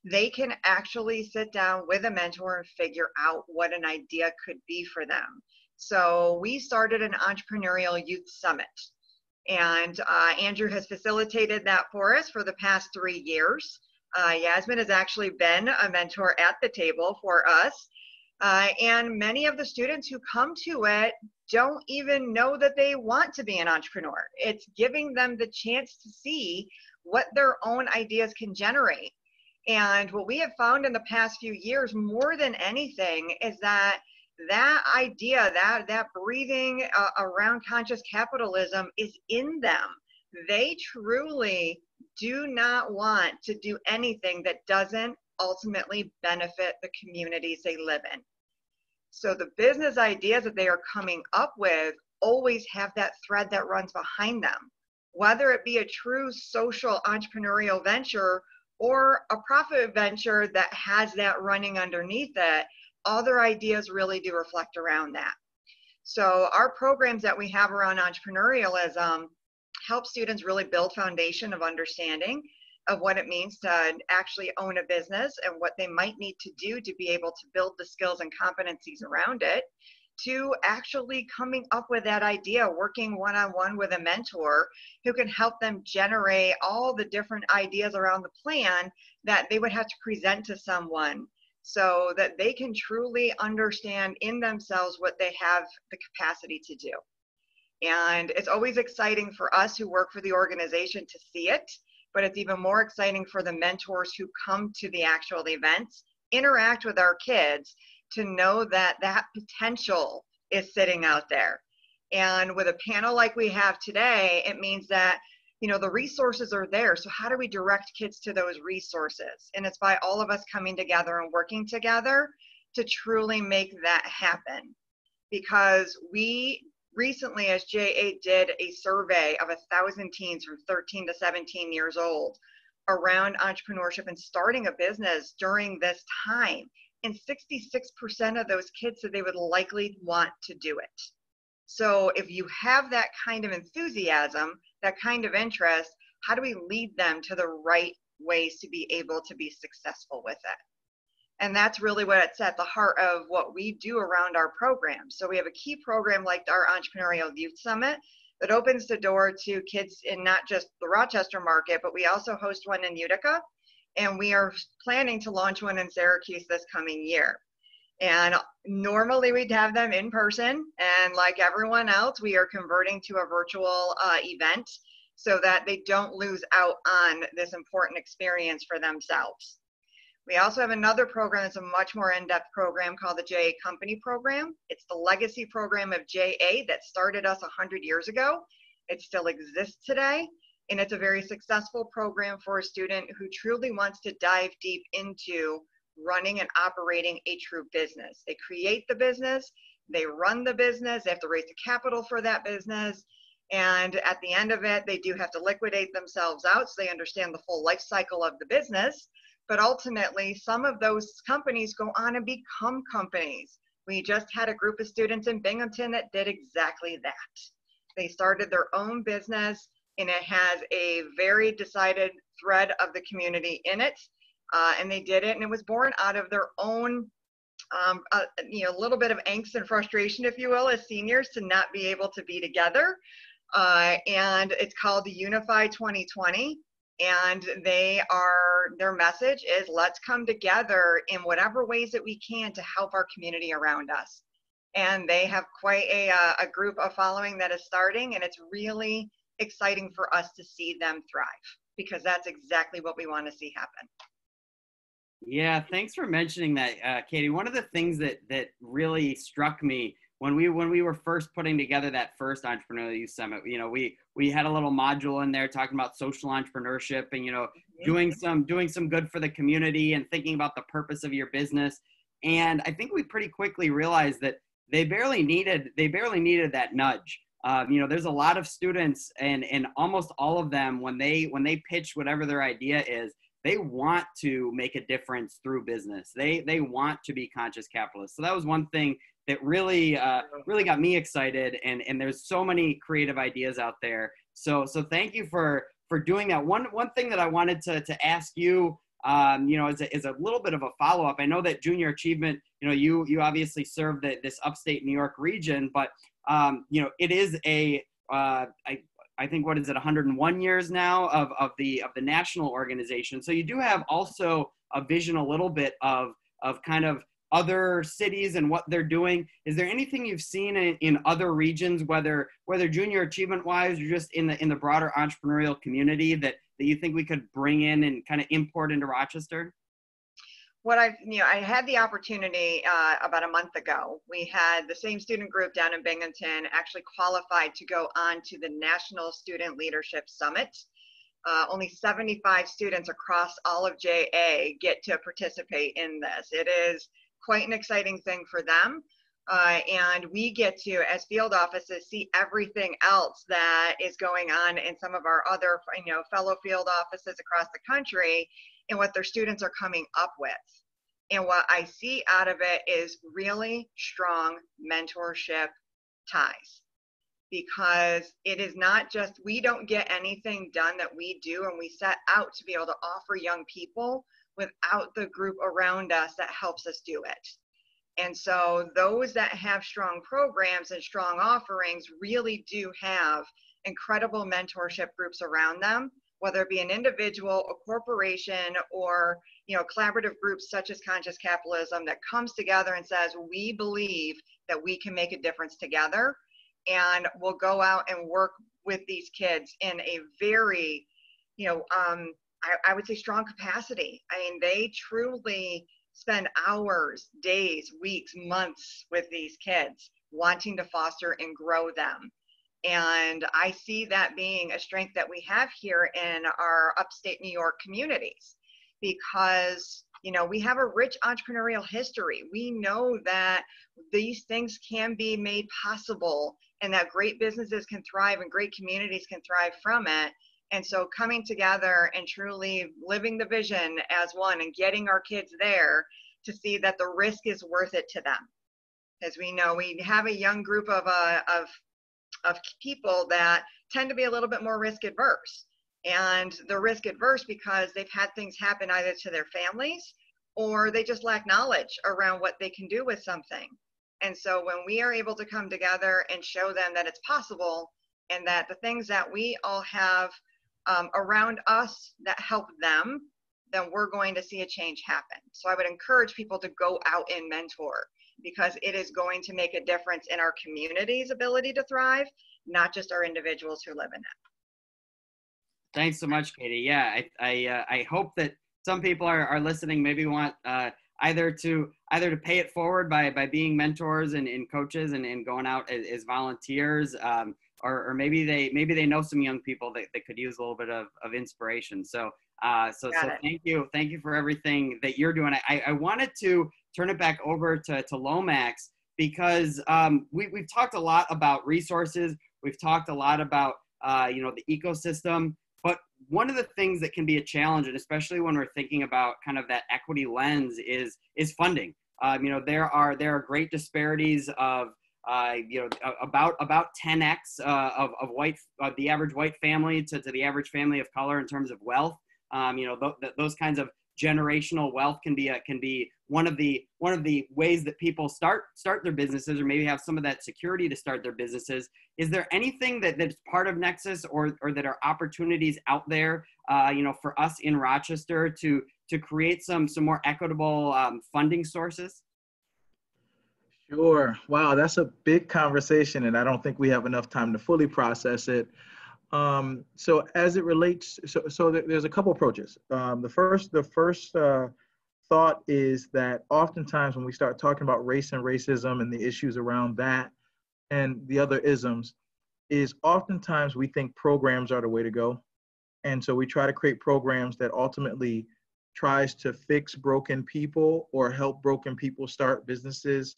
They can actually sit down with a mentor and figure out what an idea could be for them. So we started an Entrepreneurial Youth Summit, and Andrew has facilitated that for us for the past 3 years. Yasmin has actually been a mentor at the table for us. And many of the students who come to it don't even know that they want to be an entrepreneur. It's giving them the chance to see what their own ideas can generate. And what we have found in the past few years, more than anything, is that idea, that breathing around conscious capitalism is in them. They truly do not want to do anything that doesn't ultimately benefit the communities they live in. So the business ideas that they are coming up with always have that thread that runs behind them, whether it be a true social entrepreneurial venture or a profit venture that has that running underneath it. Other ideas really do reflect around that. So our programs that we have around entrepreneurialism help students really build foundation of understanding of what it means to actually own a business and what they might need to do to be able to build the skills and competencies around it, to actually coming up with that idea, working one-on-one with a mentor who can help them generate all the different ideas around the plan that they would have to present to someone so that they can truly understand in themselves what they have the capacity to do. And it's always exciting for us who work for the organization to see it, but it's even more exciting for the mentors who come to the actual events, interact with our kids, to know that that potential is sitting out there. And with a panel like we have today, it means that, you know, the resources are there. So how do we direct kids to those resources? And it's by all of us coming together and working together to truly make that happen. Because we recently, as JA, did a survey of 1,000 teens from 13 to 17 years old around entrepreneurship and starting a business during this time. And 66% of those kids said they would likely want to do it. So if you have that kind of enthusiasm, that kind of interest, how do we lead them to the right ways to be able to be successful with it? And that's really what's at the heart of what we do around our programs. So we have a key program like our Entrepreneurial Youth Summit that opens the door to kids in not just the Rochester market, but we also host one in Utica. And we are planning to launch one in Syracuse this coming year. And normally we'd have them in person, and like everyone else, we are converting to a virtual event so that they don't lose out on this important experience for themselves. We also have another program that's a much more in-depth program called the JA Company Program. It's the legacy program of JA that started us 100 years ago. It still exists today. And it's a very successful program for a student who truly wants to dive deep into running and operating a true business. They create the business, they run the business, they have to raise the capital for that business. And at the end of it, they do have to liquidate themselves out so they understand the full life cycle of the business. But ultimately, some of those companies go on and become companies. We just had a group of students in Binghamton that did exactly that. They started their own business, and it has a very decided thread of the community in it. And they did it, and it was born out of their own, you know, a little bit of angst and frustration, if you will, as seniors to not be able to be together. And it's called the Unify 2020. And their message is, let's come together in whatever ways that we can to help our community around us. And they have quite a group of following that is starting, and it's really exciting for us to see them thrive, because that's exactly what we want to see happen. Yeah, thanks for mentioning that, Katie. One of the things that really struck me when we were first putting together that first Entrepreneurial Youth Summit, you know, we had a little module in there talking about social entrepreneurship and, you know, doing some good for the community and thinking about the purpose of your business. And I think we pretty quickly realized that they barely needed that nudge. You know, there's a lot of students, and almost all of them, when they pitch whatever their idea is, they want to make a difference through business. They want to be conscious capitalists. So that was one thing that really got me excited. And there's so many creative ideas out there. So thank you for doing that. One thing that I wanted to ask you, you know, is a little bit of a follow-up. I know that Junior Achievement, you know, you obviously serve this upstate New York region, but you know, it is I think, what is it, 101 years now of the national organization. So you do have also a vision a little bit of kind of other cities and what they're doing. Is there anything you've seen in other regions, whether Junior Achievement wise or just in the broader entrepreneurial community that you think we could bring in and kind of import into Rochester? I had the opportunity about a month ago. We had the same student group down in Binghamton actually qualified to go on to the National Student Leadership Summit. Only 75 students across all of JA get to participate in this. It is quite an exciting thing for them. And we get to, as field offices, see everything else that is going on in some of our other, you know, fellow field offices across the country, and what their students are coming up with. And what I see out of it is really strong mentorship ties, because it is not just, we don't get anything done that we do and we set out to be able to offer young people without the group around us that helps us do it. And so those that have strong programs and strong offerings really do have incredible mentorship groups around them, whether it be an individual, a corporation, or, you know, collaborative groups such as Conscious Capitalism that comes together and says, we believe that we can make a difference together, and we'll go out and work with these kids in a very, you know, I would say strong capacity. I mean, they truly spend hours, days, weeks, months with these kids, wanting to foster and grow them. And I see that being a strength that we have here in our upstate New York communities, because, you know, we have a rich entrepreneurial history. We know that these things can be made possible and that great businesses can thrive and great communities can thrive from it. And so coming together and truly living the vision as one and getting our kids there to see that the risk is worth it to them. As we know, we have a young group of people that tend to be a little bit more risk adverse, and they're risk adverse because they've had things happen either to their families or they just lack knowledge around what they can do with something. And so when we are able to come together and show them that it's possible and that the things that we all have around us that help them, then we're going to see a change happen. So I would encourage people to go out and mentor, because it is going to make a difference in our community's ability to thrive, not just our individuals who live in it. Thanks so much, Katie. Yeah, I hope that some people are listening, maybe want either to pay it forward by being mentors and coaches and going out as volunteers, or maybe they know some young people that could use a little bit of inspiration. So thank you for everything that you're doing. I wanted to turn it back over to Lomax, because we've talked a lot about resources. We've talked a lot about you know, the ecosystem. But one of the things that can be a challenge, and especially when we're thinking about kind of that equity lens, is funding. You know, there are great disparities of you know, about 10x of the average white family to the average family of color in terms of wealth. You know, those kinds of generational wealth can be one of the ways that people start their businesses, or maybe have some of that security to start their businesses. Is there anything that's part of Nexus or that are opportunities out there, you know, for us in Rochester to create some more equitable funding sources? Sure. Wow, that's a big conversation, and I don't think we have enough time to fully process it. So as it relates, so there's a couple approaches. The first thought is that oftentimes when we start talking about race and racism and the issues around that and the other isms, is oftentimes we think programs are the way to go. And so we try to create programs that ultimately tries to fix broken people or help broken people start businesses,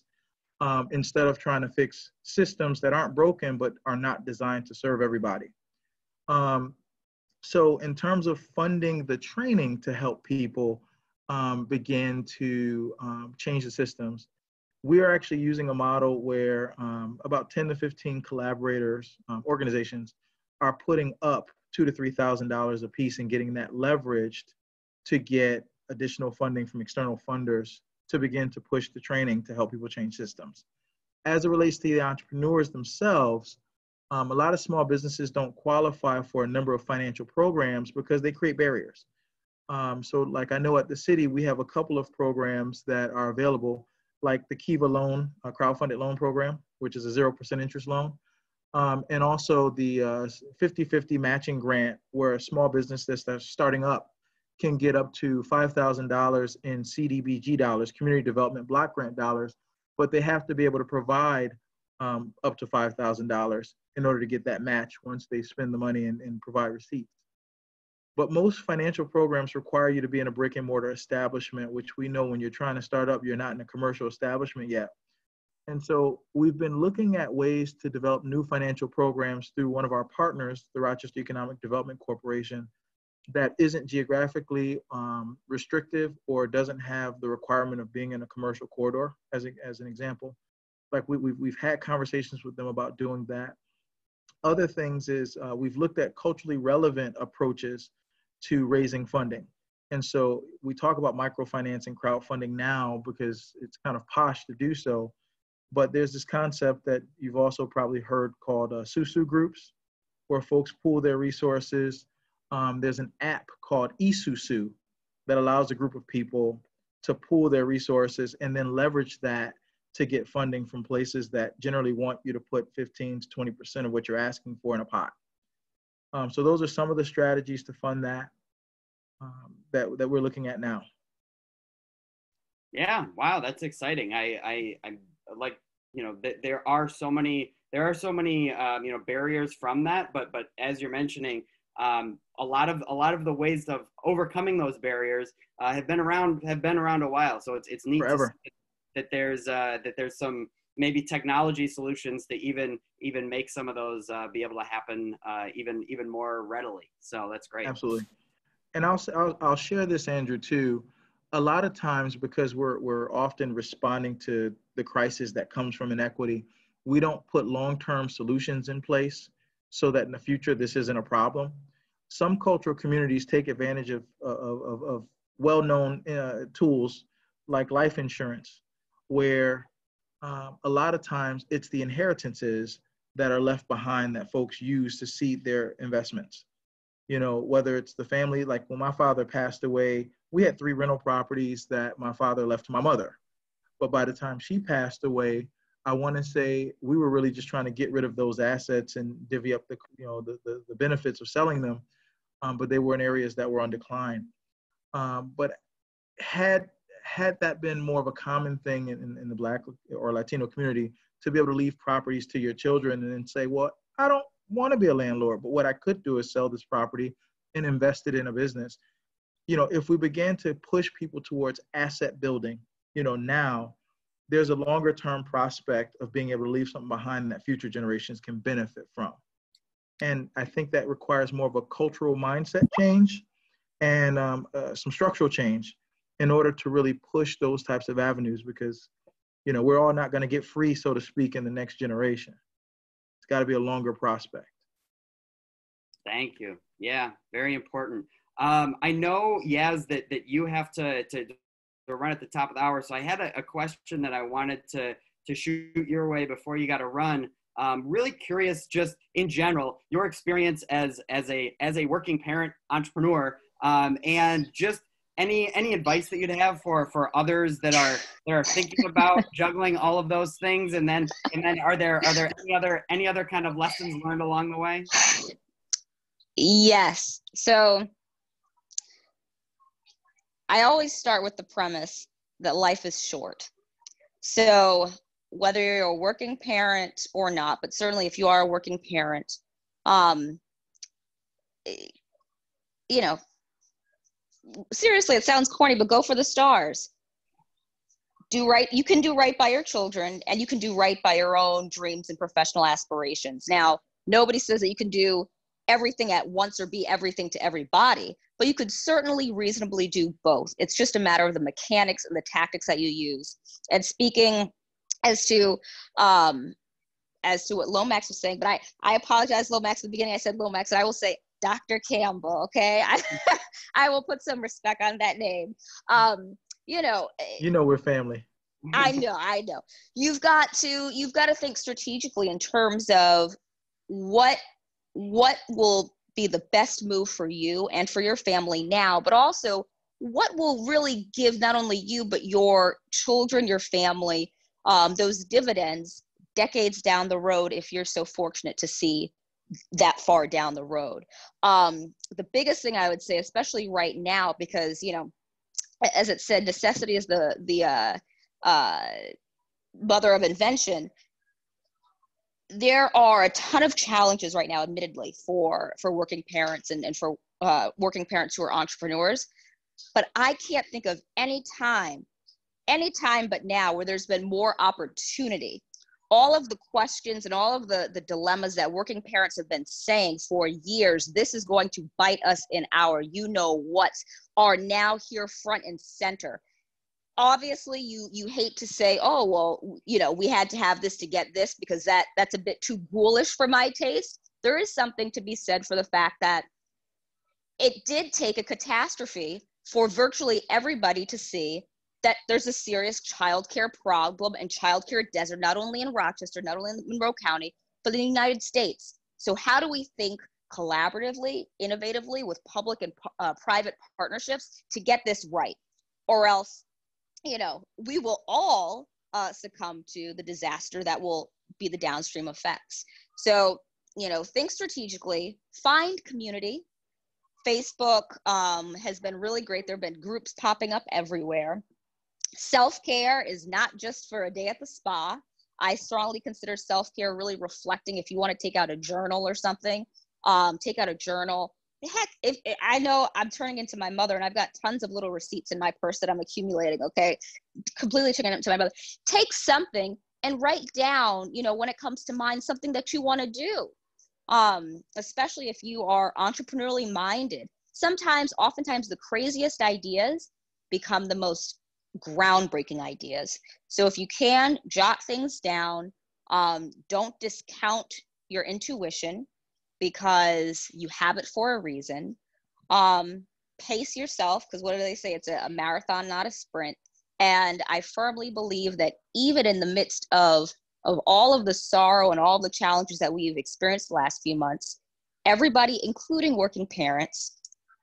instead of trying to fix systems that aren't broken but are not designed to serve everybody. So in terms of funding the training to help people begin to change the systems, we are actually using a model where about 10 to 15 collaborators, organizations, are putting up $2,000 to $3,000 a piece and getting that leveraged to get additional funding from external funders to begin to push the training to help people change systems. As it relates to the entrepreneurs themselves, a lot of small businesses don't qualify for a number of financial programs because they create barriers. So like I know at the city, we have a couple of programs that are available, like the Kiva loan, a crowdfunded loan program, which is a 0% interest loan. And also the 50-50 matching grant, where a small business that's starting up can get up to $5,000 in CDBG dollars, community development block grant dollars, but they have to be able to provide up to $5,000 in order to get that match once they spend the money and provide receipts. But most financial programs require you to be in a brick and mortar establishment, which we know when you're trying to start up, you're not in a commercial establishment yet. And so we've been looking at ways to develop new financial programs through one of our partners, the Rochester Economic Development Corporation, that isn't geographically restrictive or doesn't have the requirement of being in a commercial corridor, as an example. Like we've had conversations with them about doing that. Other things is we've looked at culturally relevant approaches to raising funding. And so we talk about microfinance and crowdfunding now because it's kind of posh to do so. But there's this concept that you've also probably heard called Susu groups, where folks pool their resources. There's an app called eSusu that allows a group of people to pool their resources and then leverage that to get funding from places that generally want you to put 15 to 20% of what you're asking for in a pot. So those are some of the strategies to fund that that we're looking at now. Yeah, wow, that's exciting. I like, you know, there are so many you know, barriers from that, but as you're mentioning, a lot of the ways of overcoming those barriers have been around a while. So it's neat Forever. to see that there's some maybe technology solutions to even make some of those be able to happen even more readily. So that's great. Absolutely. And I'll share this, Andrew, too. A lot of times, because we're often responding to the crisis that comes from inequity, we don't put long-term solutions in place so that in the future this isn't a problem. Some cultural communities take advantage of well-known tools like life insurance, where a lot of times it's the inheritances that are left behind that folks use to seed their investments. You know, whether it's the family, like when my father passed away, we had 3 rental properties that my father left to my mother. But by the time she passed away, I want to say we were really just trying to get rid of those assets and divvy up the benefits of selling them. But they were in areas that were on decline. But had that been more of a common thing in the Black or Latino community, to be able to leave properties to your children and then say, well, I don't want to be a landlord, but what I could do is sell this property and invest it in a business. You know, if we began to push people towards asset building, you know, now there's a longer term prospect of being able to leave something behind that future generations can benefit from. And I think that requires more of a cultural mindset change and some structural change in order to really push those types of avenues, because, you know, we're all not going to get free, so to speak, in the next generation. It's got to be a longer prospect. Thank you. Yeah, very important. I know, Yaz, that you have to run at the top of the hour. So I had a question that I wanted to shoot your way before you got to run. Really curious, just in general, your experience as a working parent entrepreneur, and just any advice that you'd have for others that are thinking about juggling all of those things, and then are there any other kind of lessons learned along the way? Yes. So I always start with the premise that life is short. So whether you're a working parent or not, but certainly if you are a working parent, you know, seriously, it sounds corny, but go for the stars. Do right. You can do right by your children, and you can do right by your own dreams and professional aspirations. Now, nobody says that you can do everything at once or be everything to everybody, but you could certainly reasonably do both. It's just a matter of the mechanics and the tactics that you use. And speaking as to what Lomax was saying, but I apologize, Lomax, at the beginning I said Lomax, and I will say Dr. Campbell, okay? I will put some respect on that name. You know, we're family. I know. You've got to think strategically in terms of what will be the best move for you and for your family now, but also what will really give not only you, but your children, your family, those dividends decades down the road, if you're so fortunate to see that far down the road. The biggest thing I would say, especially right now, because, you know, as it said, necessity is the mother of invention. There are a ton of challenges right now, admittedly, for working parents and for working parents who are entrepreneurs. But I can't think of any time but now where there's been more opportunity. All of the questions and all of the dilemmas that working parents have been saying for years, this is going to bite us in our you-know-whats, are now here front and center. Obviously, you hate to say, oh, well, you know, we had to have this to get this, because that's a bit too ghoulish for my taste. There is something to be said for the fact that it did take a catastrophe for virtually everybody to see that there's a serious childcare problem and childcare desert, not only in Rochester, not only in Monroe County, but in the United States. So how do we think collaboratively, innovatively, with public and private partnerships to get this right? Or else, you know, we will all succumb to the disaster that will be the downstream effects. So, you know, think strategically, find community. Facebook has been really great. There have been groups popping up everywhere. Self-care is not just for a day at the spa. I strongly consider self-care really reflecting, if you want to take out a journal or something, take out a journal. Heck, if I know I'm turning into my mother and I've got tons of little receipts in my purse that I'm accumulating, okay, completely turning into my mother. Take something and write down, you know, when it comes to mind, something that you want to do, especially if you are entrepreneurially minded. Oftentimes the craziest ideas become the most groundbreaking ideas. So if you can, jot things down. Don't discount your intuition, because you have it for a reason. Pace yourself, because what do they say? It's a marathon, not a sprint. And I firmly believe that even in the midst of all of the sorrow and all the challenges that we've experienced the last few months, everybody, including working parents,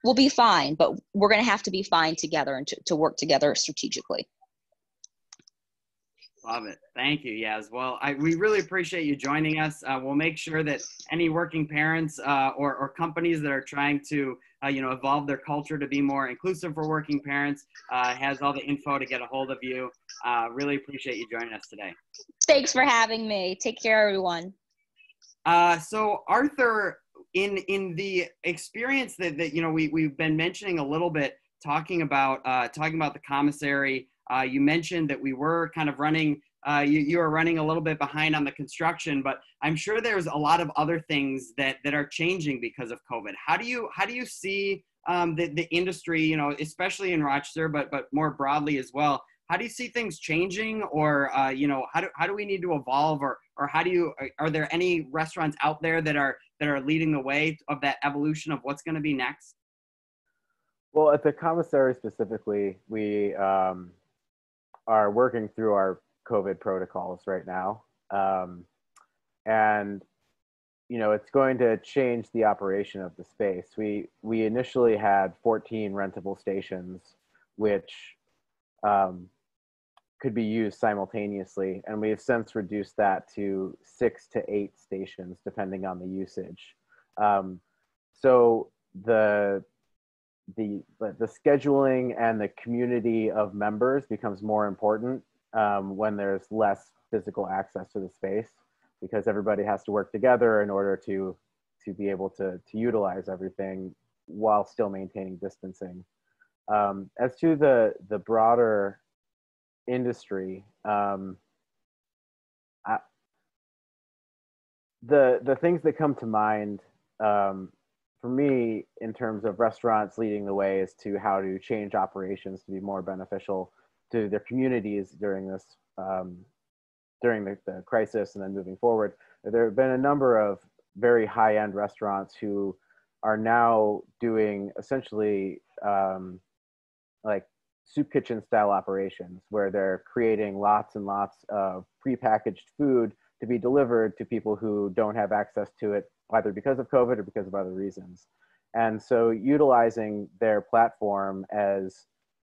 will be fine, but we're going to have to be fine together and to work together strategically. Love it. Thank you, Yas. Well, we really appreciate you joining us. We'll make sure that any working parents or companies that are trying to evolve their culture to be more inclusive for working parents has all the info to get a hold of you. Really appreciate you joining us today. Thanks for having me. Take care, everyone. So Arthur, in the experience that we've been mentioning a little bit, talking about the commissary, you mentioned that we were kind of running, you were running a little bit behind on the construction, but I'm sure there's a lot of other things that are changing because of COVID. How do you see the industry, especially in Rochester, but more broadly as well? How do you see things changing, or how do we need to evolve, or are there any restaurants out there that are leading the way of that evolution of what's going to be next? Well, at the commissary specifically, we are working through our COVID protocols right now, and it's going to change the operation of the space. We initially had 14 rentable stations, which could be used simultaneously, and we have since reduced that to 6 to 8 stations depending on the usage. So the the scheduling and the community of members becomes more important when there's less physical access to the space, because everybody has to work together in order to be able to utilize everything while still maintaining distancing. As to the broader industry, the things that come to mind for me in terms of restaurants leading the way is to how to change operations to be more beneficial to their communities during this during the crisis and then moving forward. There have been a number of very high-end restaurants who are now doing essentially like soup kitchen style operations where they're creating lots and lots of prepackaged food to be delivered to people who don't have access to it, either because of COVID or because of other reasons. And so utilizing their platform as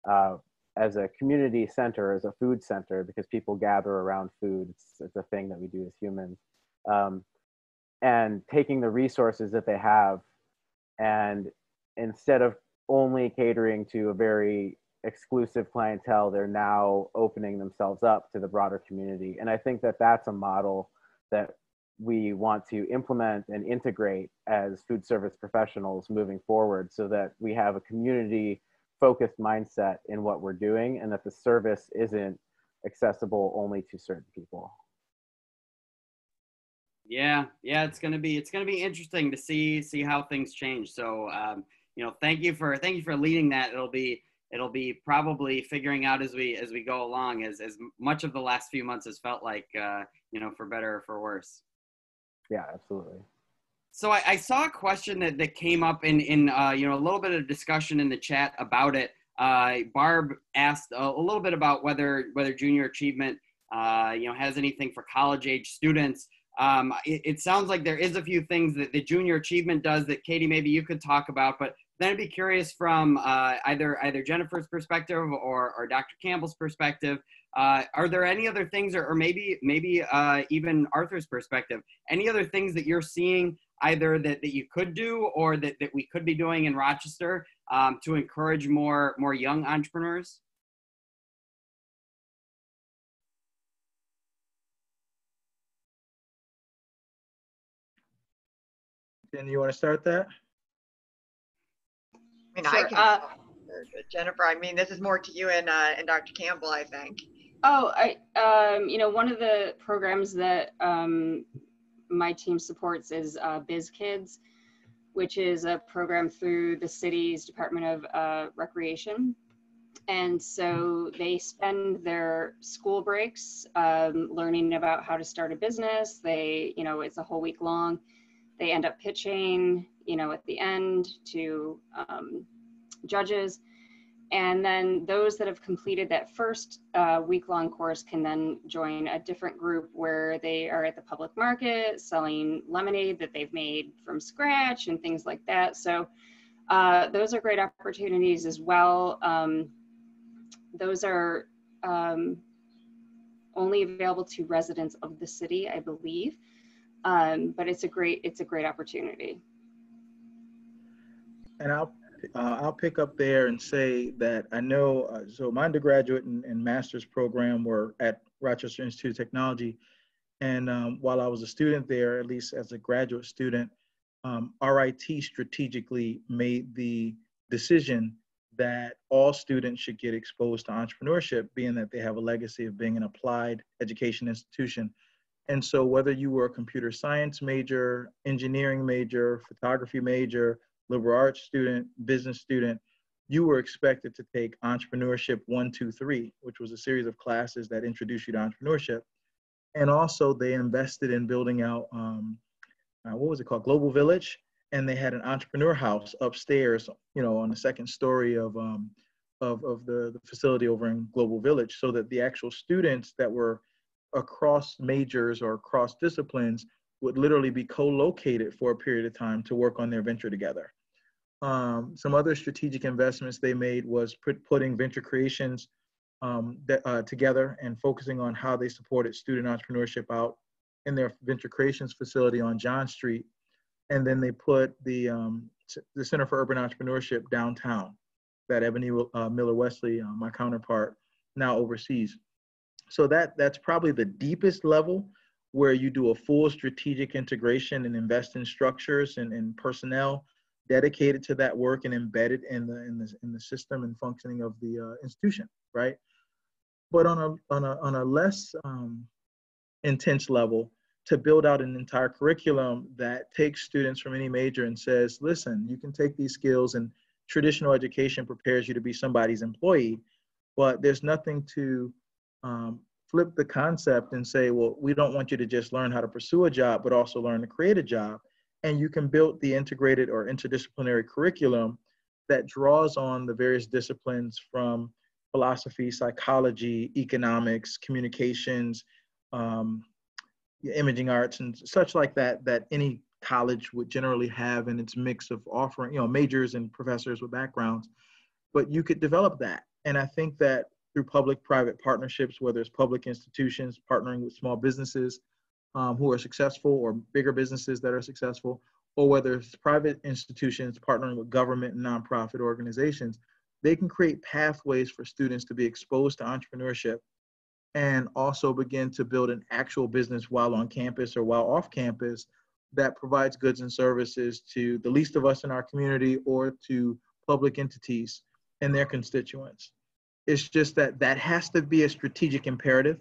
a community center, as a food center, because people gather around food, it's a thing that we do as humans, and taking the resources that they have, and instead of only catering to a very exclusive clientele, they're now opening themselves up to the broader community. And I think that that's a model that we want to implement and integrate as food service professionals moving forward, so that we have a community focused mindset in what we're doing, and that the service isn't accessible only to certain people. Yeah, it's gonna be interesting to see how things change. So you know, thank you for leading that. It'll be probably figuring out as we go along, as much of the last few months has felt like, you know, for better or for worse. Yeah, absolutely. So I saw a question that came up in you know, a little bit of discussion in the chat about it. Barb asked a little bit about whether junior achievement you know, has anything for college age students. It sounds like there is a few things that the junior achievement does that, Katie, maybe you could talk about, but then I'd be curious from either Jennifer's perspective or Dr. Campbell's perspective. Are there any other things, or maybe even Arthur's perspective, any other things that you're seeing either that you could do or that we could be doing in Rochester to encourage more young entrepreneurs? Jen, you want to start that? I mean, Sure. I can. Jennifer, I mean, this is more to you and Dr. Campbell, I think. Oh, you know, one of the programs that my team supports is Biz Kids, which is a program through the city's Department of Recreation. And so they spend their school breaks learning about how to start a business. They, you know, it's a whole week long. They end up pitching, you know, at the end to judges. And then those that have completed that first week-long course can then join a different group where they are at the public market selling lemonade that they've made from scratch and things like that. So those are great opportunities as well. Those are only available to residents of the city, I believe. But it's a great opportunity. And I'll pick up there and say that I know, so my undergraduate and master's program were at Rochester Institute of Technology. And while I was a student there, at least as a graduate student, RIT strategically made the decision that all students should get exposed to entrepreneurship, being that they have a legacy of being an applied education institution. And so whether you were a computer science major, engineering major, photography major, liberal arts student, business student, you were expected to take Entrepreneurship 1, 2, 3, which was a series of classes that introduced you to entrepreneurship. And also they invested in building out, what was it called? Global Village. And they had an entrepreneur house upstairs, you know, on the second story of the facility over in Global Village, so that the actual students that were across majors or across disciplines would literally be co-located for a period of time to work on their venture together. Some other strategic investments they made was putting venture creations together and focusing on how they supported student entrepreneurship out in their venture creations facility on John Street. And then they put the the Center for Urban Entrepreneurship downtown that Ebony Miller Wesley, my counterpart, now oversees. So that's probably the deepest level where you do a full strategic integration and invest in structures and personnel dedicated to that work and embedded in the system and functioning of the institution, right? But on a less intense level, to build out an entire curriculum that takes students from any major and says, listen, you can take these skills, and traditional education prepares you to be somebody's employee, but there's nothing to flip the concept and say, well, we don't want you to just learn how to pursue a job, but also learn to create a job. And you can build the integrated or interdisciplinary curriculum that draws on the various disciplines from philosophy, psychology, economics, communications, imaging arts, and such like that, that any college would generally have in its mix of offering, majors and professors with backgrounds. But you could develop that. And I think that through public-private partnerships, whether it's public institutions partnering with small businesses who are successful, or bigger businesses that are successful, or whether it's private institutions partnering with government and nonprofit organizations, they can create pathways for students to be exposed to entrepreneurship and also begin to build an actual business while on campus or while off campus that provides goods and services to the least of us in our community or to public entities and their constituents. It's just that has to be a strategic imperative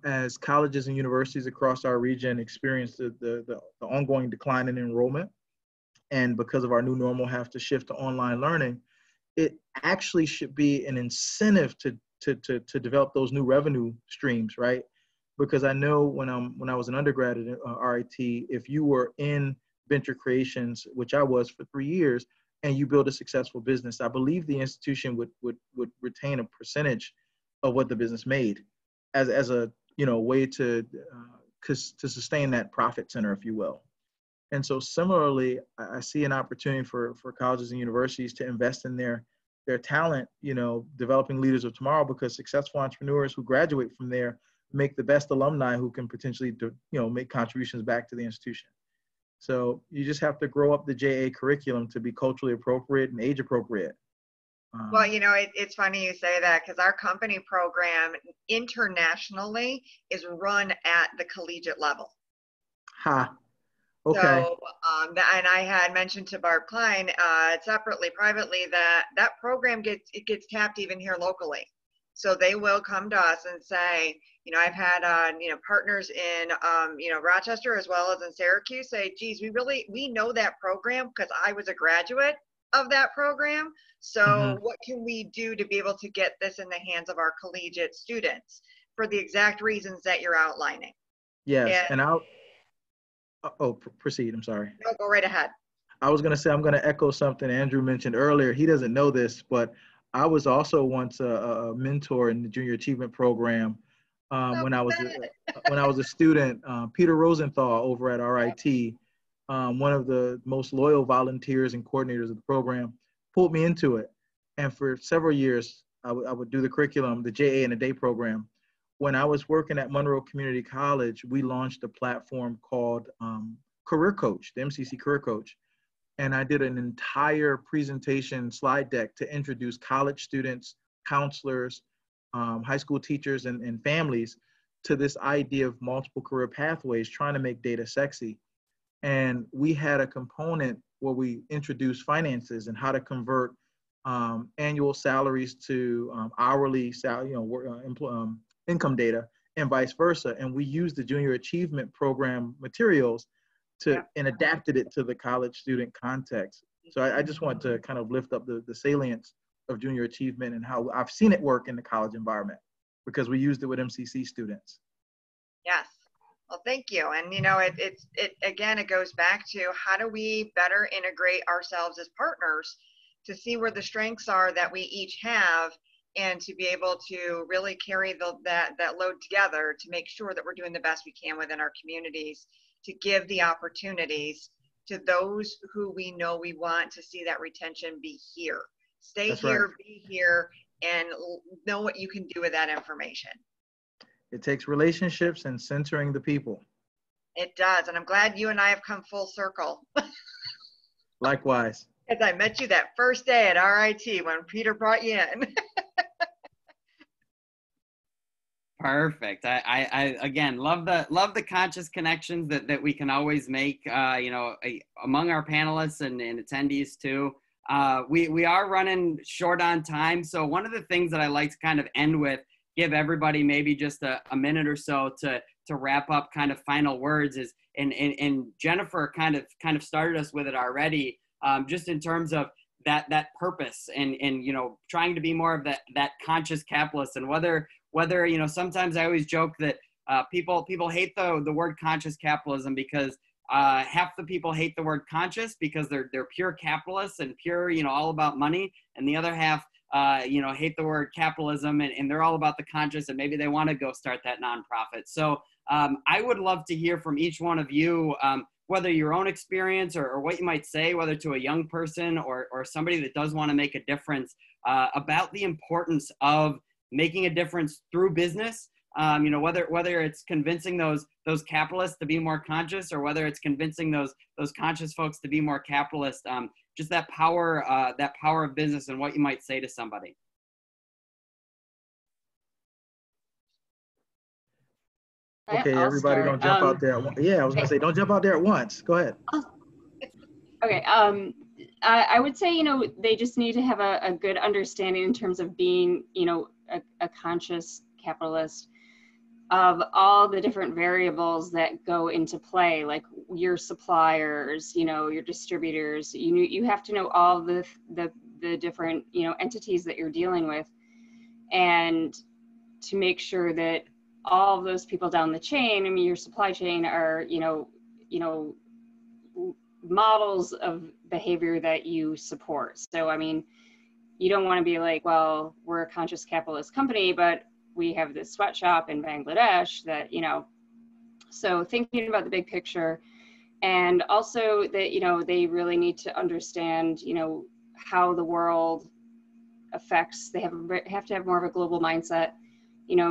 as colleges and universities across our region experience the ongoing decline in enrollment, and because of our new normal have to shift to online learning. It actually should be an incentive to develop those new revenue streams, right? Because I know when I was an undergrad at RIT, if you were in venture creations, which I was for 3 years, and you build a successful business, I believe the institution would retain a percentage of what the business made as a way to sustain that profit center, if you will. And so similarly, I see an opportunity for colleges and universities to invest in their talent, developing leaders of tomorrow, because successful entrepreneurs who graduate from there make the best alumni who can potentially make contributions back to the institution. So you just have to grow up the JA curriculum to be culturally appropriate and age appropriate. Well, it's funny you say that, because our company program internationally is run at the collegiate level. Okay. So, and I had mentioned to Barb Klein separately, privately, that program gets tapped even here locally. So they will come to us and say, I've had partners in Rochester as well as in Syracuse say, geez, we know that program because I was a graduate of that program. So what can we do to be able to get this in the hands of our collegiate students for the exact reasons that you're outlining? Yes, and proceed. I'm sorry. No, go right ahead. I was going to say, I'm going to echo something Andrew mentioned earlier. He doesn't know this, but I was also once a mentor in the Junior Achievement Program when I was a student. Peter Rosenthal over at RIT, one of the most loyal volunteers and coordinators of the program, pulled me into it. And for several years, I would do the curriculum, the JA and the day program. When I was working at Monroe Community College, we launched a platform called Career Coach, the MCC Career Coach. And I did an entire presentation slide deck to introduce college students, counselors, high school teachers, and families to this idea of multiple career pathways, trying to make data sexy. And we had a component where we introduced finances and how to convert annual salaries to hourly income data and vice versa. And we used the Junior Achievement Program materials and adapted it to the college student context. So I just want to kind of lift up the salience of Junior Achievement and how I've seen it work in the college environment, because we used it with MCC students. Yes. Well, thank you. And it goes back to how do we better integrate ourselves as partners to see where the strengths are that we each have, and to be able to really carry that load together to make sure that we're doing the best we can within our communities, to give the opportunities to those who we know we want to see that retention be here. Stay That's here, right. Be here, and know what you can do with that information. It takes relationships and centering the people. It does, and I'm glad you and I have come full circle. Likewise. As I met you that first day at RIT when Peter brought you in. Perfect. I again love the conscious connections that we can always make, among our panelists and attendees too. We are running short on time, so one of the things that I like to kind of end with, give everybody maybe just a minute or so to wrap up kind of final words is, and Jennifer kind of started us with it already, just in terms of that purpose and trying to be more of that conscious capitalist, and whether sometimes I always joke that people hate the word conscious capitalism because half the people hate the word conscious because they're pure capitalists and pure all about money, and the other half hate the word capitalism and they're all about the conscious, and maybe they want to go start that nonprofit. So I would love to hear from each one of you, whether your own experience or what you might say, whether to a young person or somebody that does want to make a difference, about the importance of making a difference through business, whether it's convincing those capitalists to be more conscious, or whether it's convincing those conscious folks to be more capitalist, just that power of business and what you might say to somebody. Okay, everybody don't jump out there. Yeah, I was gonna say, don't jump out there at once. Go ahead. Okay, I would say, they just need to have a good understanding in terms of being, a conscious capitalist of all the different variables that go into play, like your suppliers, your distributors. You have to know all the different, entities that you're dealing with, and to make sure that all of those people down the chain, your supply chain, are, models of behavior that you support. So, you don't want to be like, well, we're a conscious capitalist company, but we have this sweatshop in Bangladesh that, so thinking about the big picture, and also that, they really need to understand, how the world affects, they have to have more of a global mindset,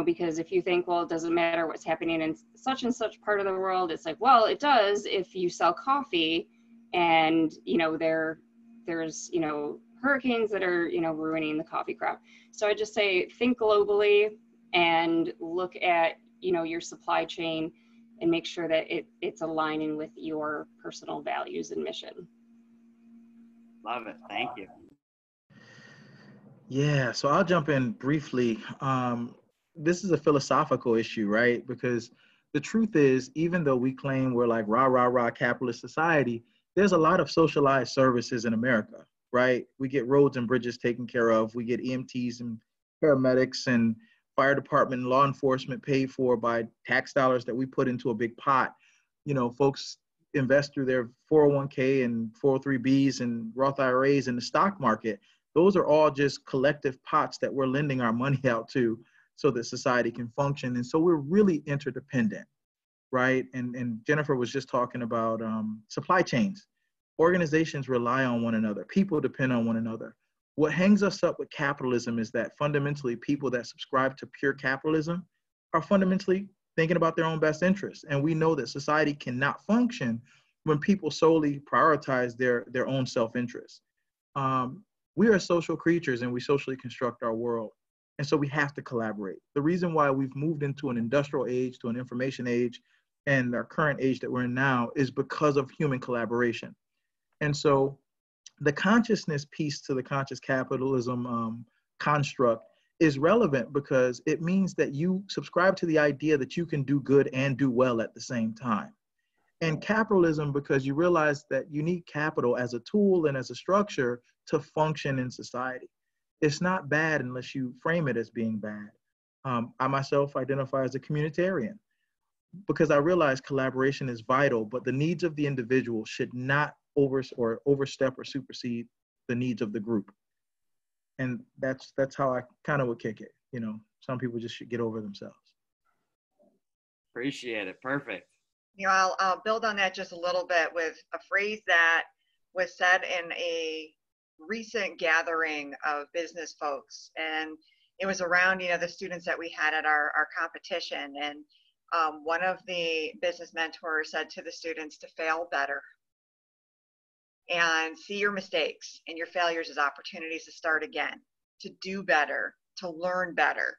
because if you think, well, it doesn't matter what's happening in such and such part of the world, it's like, well, it does if you sell coffee and, there's, hurricanes that are, ruining the coffee crop. So I just say, think globally and look at, your supply chain and make sure that it's aligning with your personal values and mission. Love it. Thank you. Yeah, so I'll jump in briefly. This is a philosophical issue, right? Because the truth is, even though we claim we're like rah capitalist society, there's a lot of socialized services in America, right? We get roads and bridges taken care of. We get EMTs and paramedics and fire department and law enforcement paid for by tax dollars that we put into a big pot. Folks invest through their 401k and 403bs and Roth IRAs in the stock market. Those are all just collective pots that we're lending our money out to so that society can function. And so we're really interdependent, right? And Jennifer was just talking about supply chains. Organizations rely on one another. People depend on one another. What hangs us up with capitalism is that fundamentally people that subscribe to pure capitalism are fundamentally thinking about their own best interests. And we know that society cannot function when people solely prioritize their own self-interest. We are social creatures and we socially construct our world. And so we have to collaborate. The reason why we've moved into an industrial age, to an information age, and our current age that we're in now is because of human collaboration. And so the consciousness piece to the conscious capitalism construct is relevant because it means that you subscribe to the idea that you can do good and do well at the same time. And capitalism, because you realize that you need capital as a tool and as a structure to function in society. It's not bad unless you frame it as being bad. I myself identify as a communitarian because I realize collaboration is vital, but the needs of the individual should not overstep or supersede the needs of the group. And that's how I kind of would kick it. Some people just should get over themselves. Appreciate it. Perfect. I'll build on that just a little bit with a phrase that was said in a recent gathering of business folks. And it was around, the students that we had at our competition. And one of the business mentors said to the students to fail better. and see your mistakes and your failures as opportunities to start again, to do better, to learn better.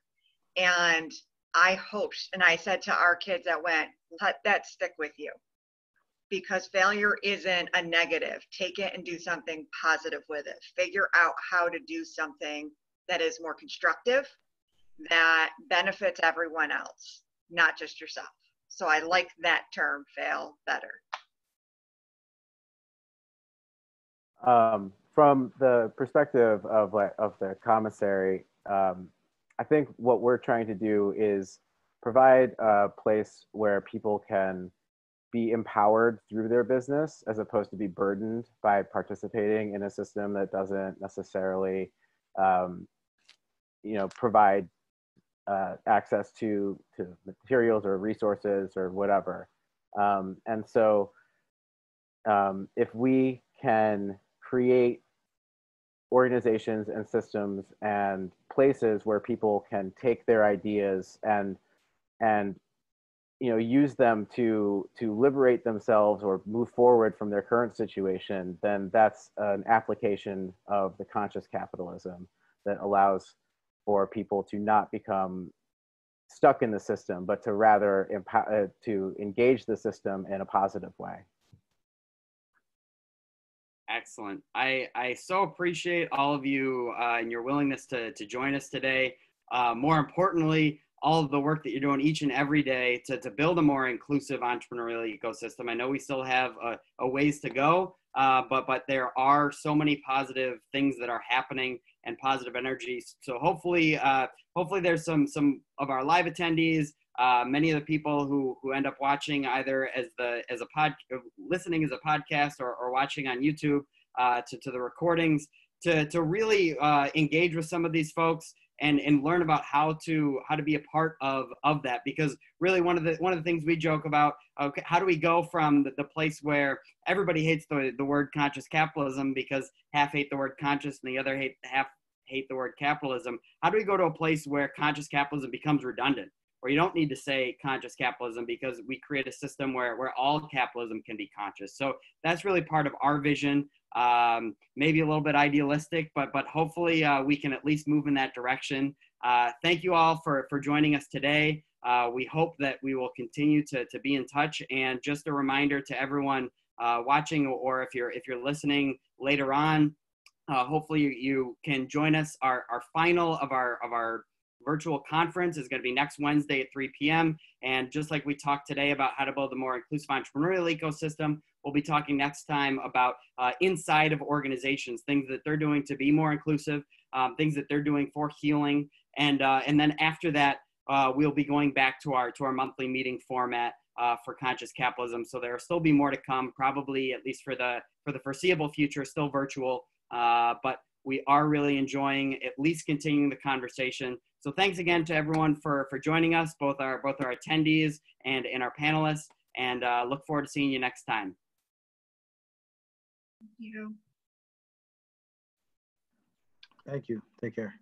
And I hoped, and I said to our kids that went, let that stick with you, because failure isn't a negative. Take it and do something positive with it. Figure out how to do something that is more constructive, that benefits everyone else, not just yourself. So I like that term, fail better. From the perspective of the commissary, I think what we're trying to do is provide a place where people can be empowered through their business as opposed to be burdened by participating in a system that doesn't necessarily, provide access to materials or resources or whatever. And so if we can create organizations and systems and places where people can take their ideas and use them to liberate themselves or move forward from their current situation, then that's an application of the conscious capitalism that allows for people to not become stuck in the system, but to rather to engage the system in a positive way. Excellent. I so appreciate all of you and your willingness to join us today. More importantly, all of the work that you're doing each and every day to build a more inclusive entrepreneurial ecosystem. I know we still have a ways to go, but there are so many positive things that are happening and positive energies. So hopefully there's some of our live attendees, many of the people who end up watching either listening as a podcast or watching on YouTube to the recordings to really engage with some of these folks and learn about how to be a part of that, because really one of the things we joke about, okay, how do we go from the place where everybody hates the word conscious capitalism because half hate the word conscious and the other half hate the word capitalism? How do we go to a place where conscious capitalism becomes redundant, where you don't need to say conscious capitalism because we create a system where all capitalism can be conscious? So that's really part of our vision. Maybe a little bit idealistic, but hopefully we can at least move in that direction. Thank you all for joining us today. We hope that we will continue to be in touch. And just a reminder to everyone watching, or if you're listening later on, hopefully you can join us. Our final of our virtual conference is going to be next Wednesday at 3 p.m. And just like we talked today about how to build a more inclusive entrepreneurial ecosystem, we'll be talking next time about inside of organizations, things that they're doing to be more inclusive, things that they're doing for healing. And then after that, we'll be going back to our monthly meeting format for conscious capitalism. So there will still be more to come, probably at least for the foreseeable future, still virtual. But we are really enjoying at least continuing the conversation. So thanks again to everyone for joining us, both our attendees and our panelists, and look forward to seeing you next time. Thank you. Thank you. Take care.